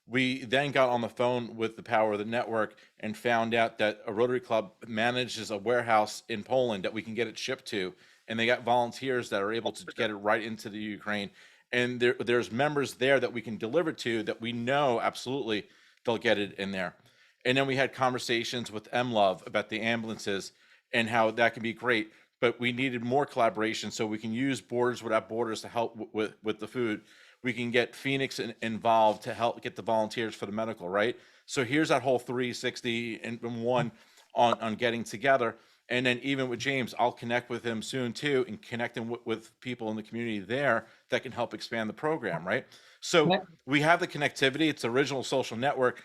We then got on the phone with the power of the network and found out that a Rotary Club manages a warehouse in Poland that we can get it shipped to. And they got volunteers that are able to get it right into the Ukraine. And there's members there that we can deliver to that we know absolutely they'll get it in there. And then we had conversations with MLove about the ambulances and how that can be great. But we needed more collaboration, so we can use Borders Without Borders to help with the food. We can get Phoenix involved to help get the volunteers for the medical, right? So here's that whole 360 and one on getting together. And then even with James, I'll connect with him soon too, and connect him with people in the community there that can help expand the program, right? So we have the connectivity, it's the original social network,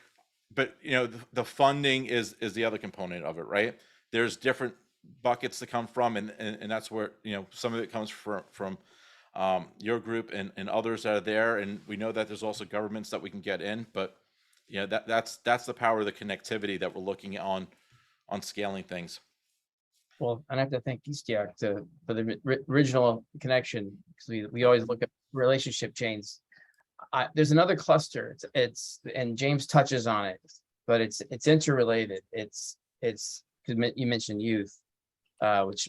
but you know, the funding is the other component of it, right? There's different buckets to come from, and that's where, you know, some of it comes from your group and others that are there, and we know that there's also governments that we can get in, but that's the power of the connectivity that we're looking on scaling things. Well, and I have to thank Eastiak for the original connection, because we always look at relationship chains. There's another cluster. It's and James touches on it, but it's interrelated. It's you mentioned youth,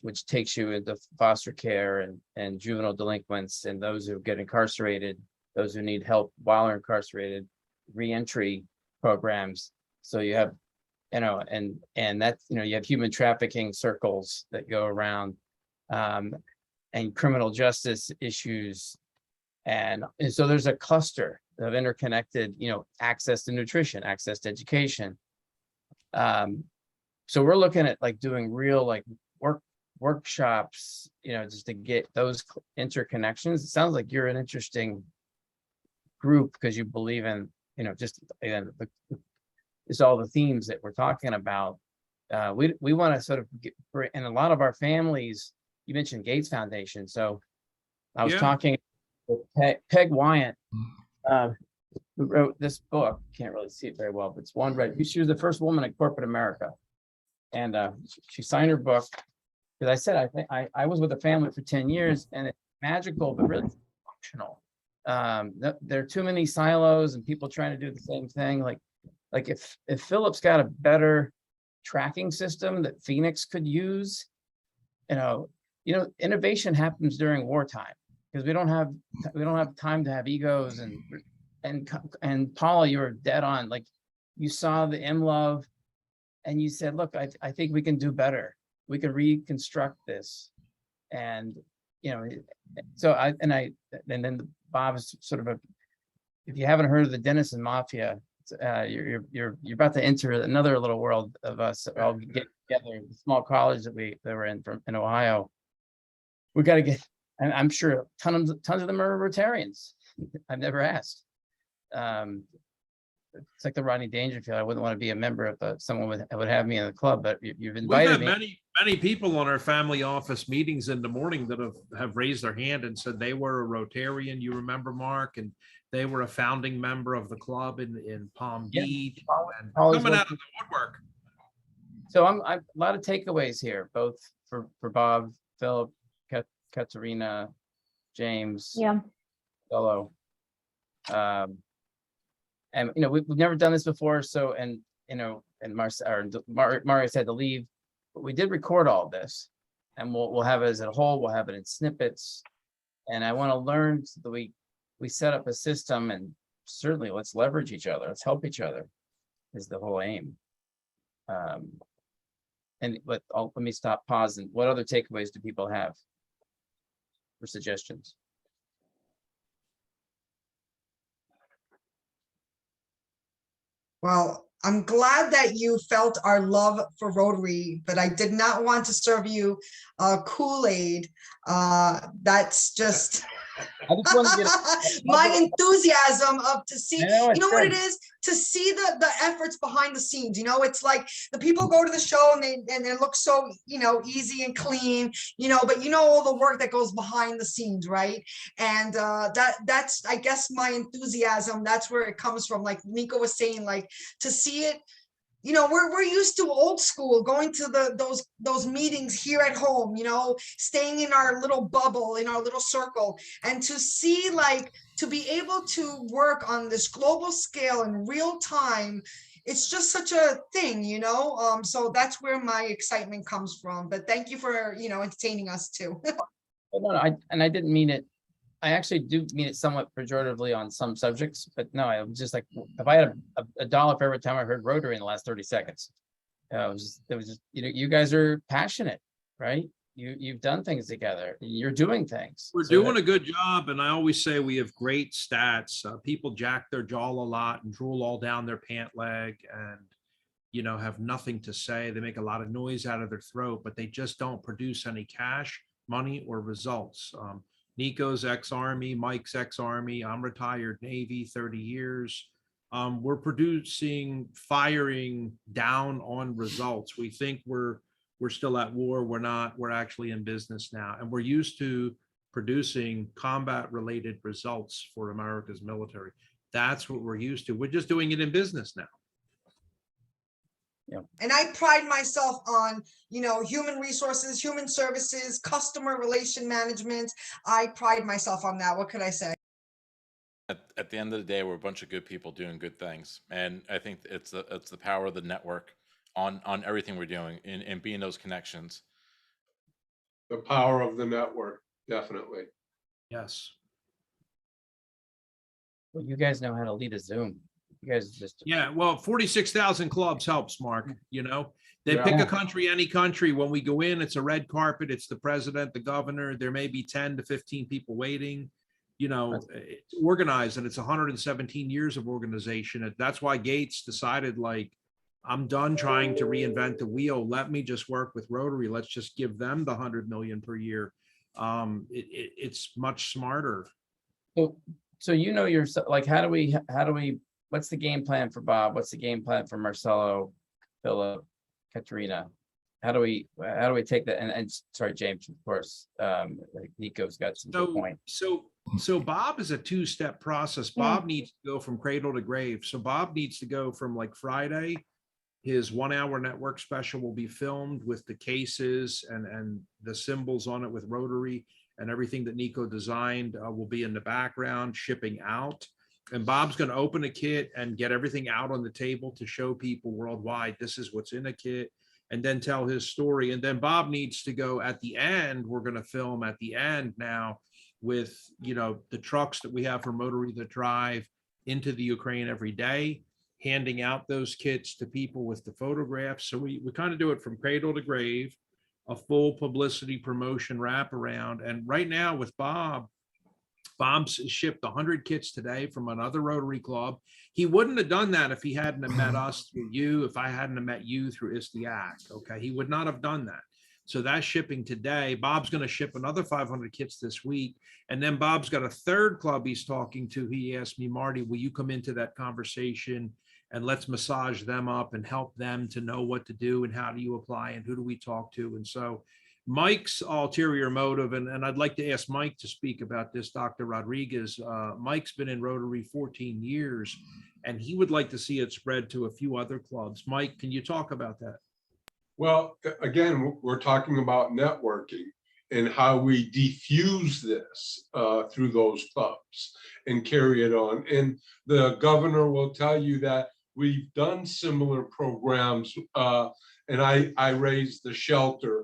which takes you into foster care and juvenile delinquents and those who get incarcerated, those who need help while they're incarcerated, reentry programs. So you have, and that's, you have human trafficking circles that go around, and criminal justice issues. And so there's a cluster of interconnected, access to nutrition, access to education. So we're looking at like doing real workshops, just to get those interconnections. It sounds like you're an interesting group because you believe in, it's all the themes that we're talking about. We want to sort of and a lot of our families, you mentioned Gates Foundation. So I was talking with Peg Wyant, who wrote this book. Can't really see it very well, but it's one read. She was the first woman in corporate America. And she signed her book because I said, I was with a family for 10 years and it's magical, but really functional. There are too many silos and people trying to do the same thing. Like if Philip's got a better tracking system that Phoenix could use, innovation happens during wartime because we don't have time to have egos and Paula, you were dead on. Like you saw the MLove and you said, look, I think we can do better. We can reconstruct this. And, so then Bob's sort of if you haven't heard of the Denison Mafia, you're about to enter another little world of us all get together. The small college that were in Ohio. We got to get, and I'm sure tons of them are Rotarians. I've never asked. It's like the Rodney Dangerfield. I wouldn't want to be a member of someone would have me in the club, but you've invited me. Many people on our family office meetings in the morning that have raised their hand and said they were a Rotarian. You remember, Mark, and they were a founding member of the club in Palm Beach, and coming out of the woodwork. So I'm a lot of takeaways here, both for Bob, Philip, Katerina, James, Bello. And we've never done this before, so and Marius had to leave, but we did record all this, and we'll have it as a whole. We'll have it in snippets, and I want to learn so that we set up a system, and certainly let's leverage each other. Let's help each other is the whole aim. Let me stop, pause, and what other takeaways do people have for suggestions? Well, I'm glad that you felt our love for Rotary, but I did not want to serve you Kool-Aid. That's just my enthusiasm to see, what it is, to see the efforts behind the scenes. It's like the people go to the show and they look so, easy and clean, but all the work that goes behind the scenes, right? And that's, I guess, my enthusiasm. That's where it comes from. Like Nico was saying, like to see it. We're used to old school, going to those meetings here at home, staying in our little bubble, in our little circle, and to see, to be able to work on this global scale in real time, it's just such a thing, so that's where my excitement comes from. But thank you for, entertaining us too. No, I didn't mean it. I actually do mean it somewhat pejoratively on some subjects, but no, I was just like, if I had a dollar for every time I heard Rotary in the last 30 seconds, it was just, you guys are passionate, right? You've done things together. You're doing things. We're doing a good job. And I always say we have great stats. People jack their jaw a lot and drool all down their pant leg and, have nothing to say. They make a lot of noise out of their throat, but they just don't produce any cash, money, or results. Nico's ex-Army, Mike's ex-Army, I'm retired Navy, 30 years. We're firing down on results. We think we're still at war. We're not. We're actually in business now. And we're used to producing combat-related results for America's military. That's what we're used to. We're just doing it in business now. And I pride myself on, human resources, human services, customer relation management. I pride myself on that. What could I say? At the end of the day, we're a bunch of good people doing good things, and I think it's the power of the network on everything we're doing and being those connections. The power of the network, definitely. Yes. Well, you guys know how to lead a Zoom. You guys just. Yeah, well, 46,000 clubs helps, Mark. They pick a country, any country. When we go in, it's a red carpet. It's the president, the governor. There may be 10 to 15 people waiting. It's organized, and it's 117 years of organization. And that's why Gates decided, like, I'm done trying to reinvent the wheel. Let me just work with Rotary. Let's just give them the 100 million per year. It's much smarter. So yourself, like, how do we, what's the game plan for Bob? What's the game plan for Marcelo, Philip, Katerina? How do we take that? And sorry, James, of course, like Nico's got some good point. So Bob is a two-step process. Bob needs to go from cradle to grave. So Bob needs to go from, like, Friday, his 1 hour network special will be filmed with the cases and the symbols on it with Rotary, and everything that Nico designed will be in the background shipping out. And Bob's going to open a kit and get everything out on the table to show people worldwide, this is what's in a kit, and then tell his story. And then Bob needs to go at the end. We're going to film at the end now with, the trucks that we have from Rotary that drive into the Ukraine every day, handing out those kits to people with the photographs. So we kind of do it from cradle to grave, a full publicity promotion wraparound. And right now with Bob's shipped 100 kits today from another Rotary club. He wouldn't have done that if he hadn't have met us through you, if I hadn't have met you through ISTIAC. Okay, he would not have done that. So that's shipping today. Bob's going to ship another 500 kits this week. And then Bob's got a third club he's talking to. He asked me, Marty, will you come into that conversation and let's massage them up and help them to know what to do and how do you apply and who do we talk to? And so Mike's ulterior motive, and I'd like to ask Mike to speak about this, Dr. Rodriguez. Mike's been in Rotary 14 years, and he would like to see it spread to a few other clubs. Mike, can you talk about that? Well, again, we're talking about networking and how we diffuse this through those clubs and carry it on. And the governor will tell you that we've done similar programs, and I raised the shelter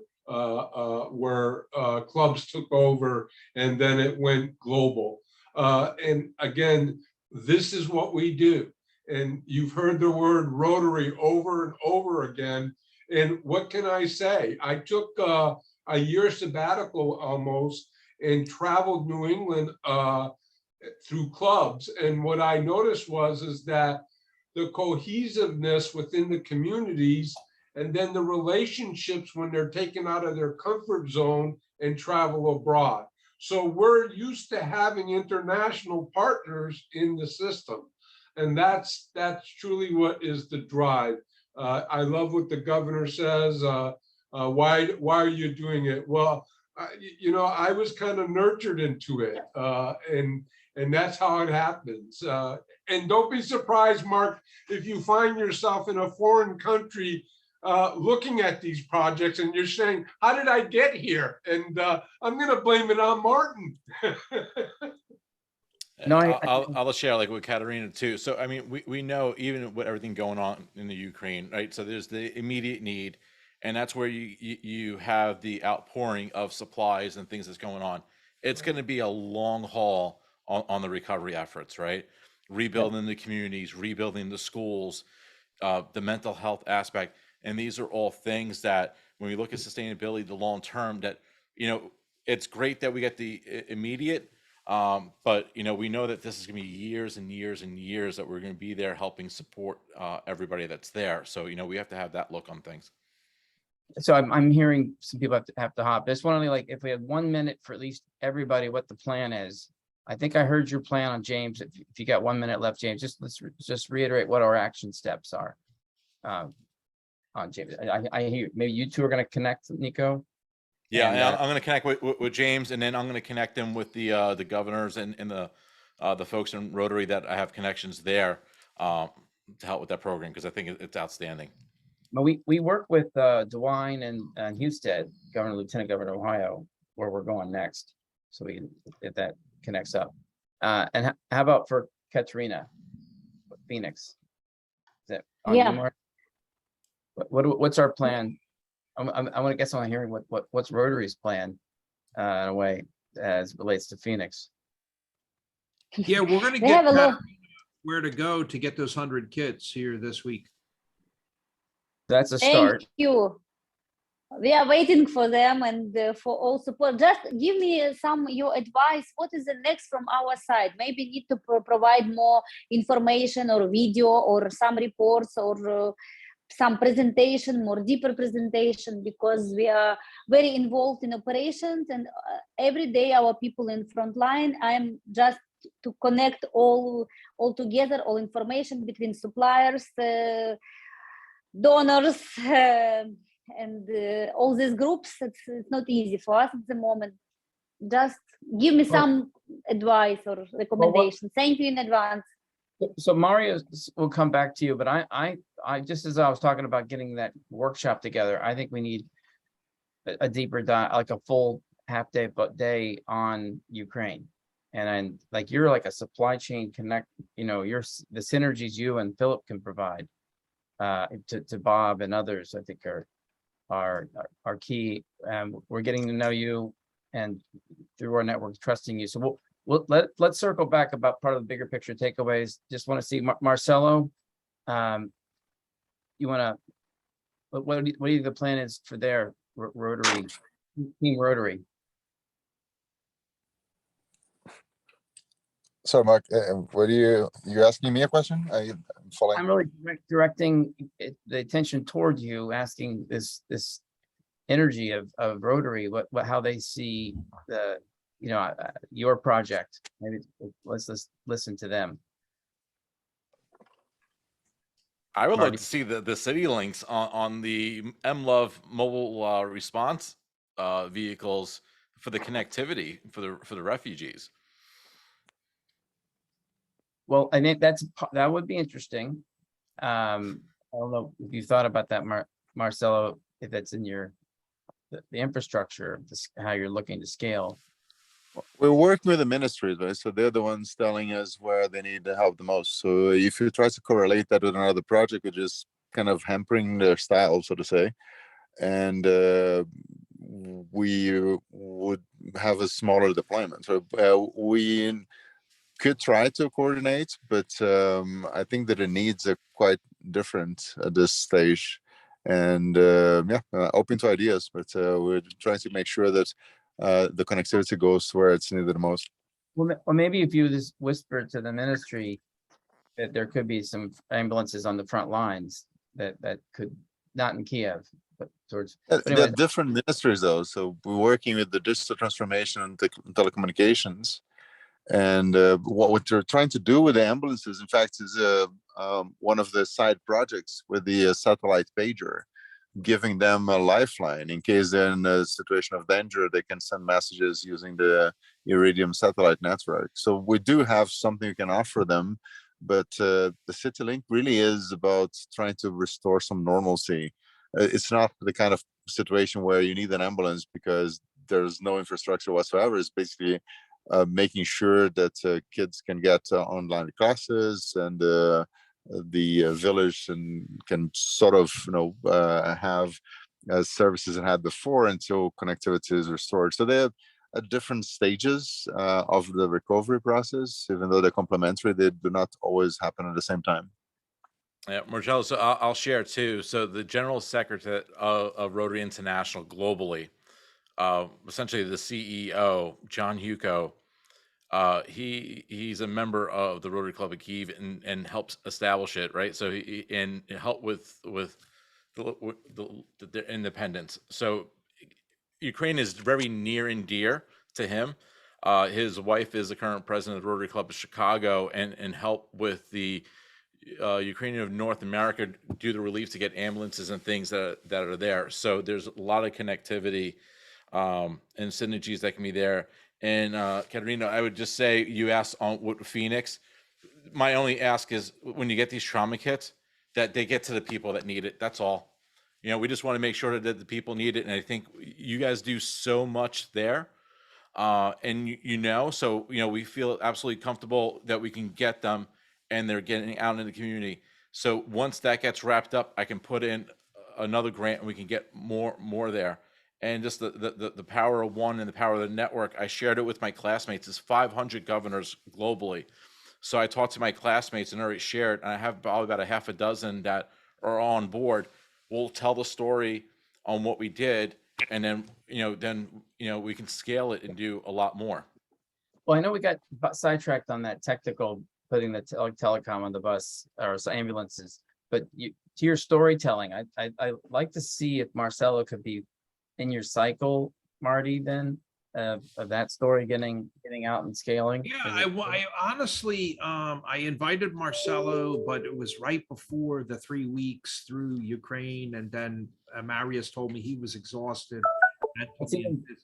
where clubs took over, and then it went global. And again, this is what we do. And you've heard the word Rotary over and over again. And what can I say? I took a year sabbatical almost and traveled New England through clubs. And what I noticed is that the cohesiveness within the communities, and then the relationships when they're taken out of their comfort zone and travel abroad. So we're used to having international partners in the system. And that's truly what is the drive. I love what the governor says. Why are you doing it? Well, I was kind of nurtured into it, and that's how it happens. And don't be surprised, Mark, if you find yourself in a foreign country looking at these projects and you're saying, how did I get here? And I'm going to blame it on Martin. No, I'll share like with Katerina too. So, I mean, we know even with everything going on in the Ukraine, right? So there's the immediate need, and that's where you have the outpouring of supplies and things that's going on. It's going to be a long haul on the recovery efforts, right? Rebuilding the communities, rebuilding the schools, the mental health aspect. And these are all things that when we look at sustainability, the long term, that, it's great that we get the immediate, but we know that this is going to be years and years and years that we're going to be there helping support everybody that's there. So we have to have that look on things. So I'm hearing some people have to hop. Just wondering, like, if we had 1 minute for at least everybody, what the plan is. I think I heard your plan on James. If you got 1 minute left, James, just reiterate what our action steps are. On James, I hear maybe you two are going to connect, Nico. Yeah, and I'm going to connect with James, and then I'm going to connect him with the governors and the the folks in Rotary that I have connections there to help with that program, because I think it's outstanding. But we work with DeWine and Husted, Governor, Lieutenant Governor of Ohio, where we're going next. So we can, if that connects up. And how about for Katrina, Phoenix? Is that on you, Yeah. Mark? What's our plan? I want to guess on hearing what's Rotary's plan in a way as relates to Phoenix. Yeah, we're going to They have get a lot. where to go to get those 100 kits here this week. That's a Thank start. you. We are waiting for them and for all support. Just give me your advice. What is the next from our side? Maybe need to provide more information or video or some reports or some presentation, more deeper presentation, because we are very involved in operations and every day our people in front line. I'm just to connect all together, all information between suppliers, donors, and all these groups. It's not easy for us at the moment. Just give me some advice or recommendation. Thank you in advance. So Mario will come back to you, but I just as I was talking about getting that workshop together, I think we need a deeper dive, like a full half day on Ukraine. And like you're like a supply chain connect, you're the synergies you and Philip can provide to Bob and others, I think are key. We're getting to know you and through our network, trusting you. So let's circle back about part of the bigger picture takeaways. Just want to see Marcelo. You want to what do you think the plan is for their Rotary team Rotary? So Mark, what are you asking me a question? I'm following. I'm really directing the attention toward you, asking this energy of Rotary, how they see the your project. Maybe let's listen to them. I would like to see the city links on the MLove mobile response vehicles for the connectivity for the refugees. Well, I think that would be interesting. I don't know if you thought about that, Marcelo, if that's in the infrastructure, how you're looking to scale. We're working with the ministries, right? So they're the ones telling us where they need the help the most. So if you try to correlate that with another project, we're just kind of hampering their style, so to say. And we would have a smaller deployment. So we could try to coordinate, but I think that the needs are quite different at this stage. And open to ideas, but we're trying to make sure that the connectivity goes where it's needed the most. Well, maybe if you just whisper to the ministry that there could be some ambulances on the front lines that could, not in Kiev, but towards. But There are different ministries though, so we're working with the digital transformation and telecommunications. And what we're trying to do with the ambulances, in fact, is one of the side projects with the satellite pager, giving them a lifeline in case they're in a situation of danger. They can send messages using the Iridium satellite network. So we do have something we can offer them, but the CityLink really is about trying to restore some normalcy. It's not the kind of situation where you need an ambulance because there's no infrastructure whatsoever. It's basically making sure that kids can get online classes and the village and can sort of have services it had before until connectivity is restored. So they're at different stages of the recovery process. Even though they're complementary, they do not always happen at the same time. Yeah, Marcello, so I'll share too. So the General Secretary of Rotary International globally, essentially the CEO, John Hugo, he's a member of the Rotary Club of Kyiv and helps establish it, right? So he and help with the independence. So Ukraine is very near and dear to him. His wife is the current president of the Rotary Club of Chicago and help with the Ukrainian of North America do the relief to get ambulances and things that are there. So there's a lot of connectivity and synergies that can be there. And Katerina, I would just say, you asked on what Phoenix. My only ask is, when you get these trauma kits, that they get to the people that need it. That's all. You know, we just want to make sure that the people need it. And I think you guys do so much there. And so, we feel absolutely comfortable that we can get them and they're getting out in the community. So once that gets wrapped up, I can put in another grant and we can get more there. And just the power of one and the power of the network. I shared it with my classmates. It's 500 governors globally. So I talked to my classmates and already shared, and I have probably about a half a dozen that are on board. We'll tell the story on what we did, and then we can scale it and do a lot more. Well, I know we got sidetracked on that technical, putting the telecom on the bus or ambulances, but to your storytelling, I like to see if Marcelo could be in your cycle, Marty, then of that story getting out and scaling. Yeah, I honestly, I invited Marcelo, but it was right before the 3 weeks through Ukraine, and then Marius told me he was exhausted.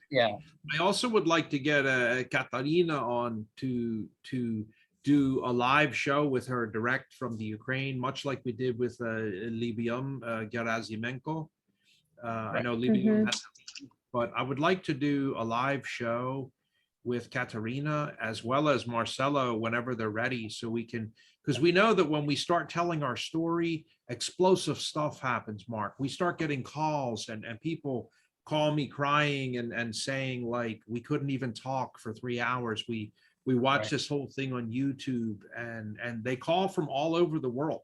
Yeah. I also would like to get Katarina on to do a live show with her direct from the Ukraine, much like we did with Libyum Gerazimenko. I know Libyum has, but I would like to do a live show with Katarina as well as Marcelo whenever they're ready, so we can, because we know that when we start telling our story, explosive stuff happens, Mark. We start getting calls and people call me crying and saying, like, we couldn't even talk for 3 hours. We watched this whole thing on YouTube, and they call from all over the world.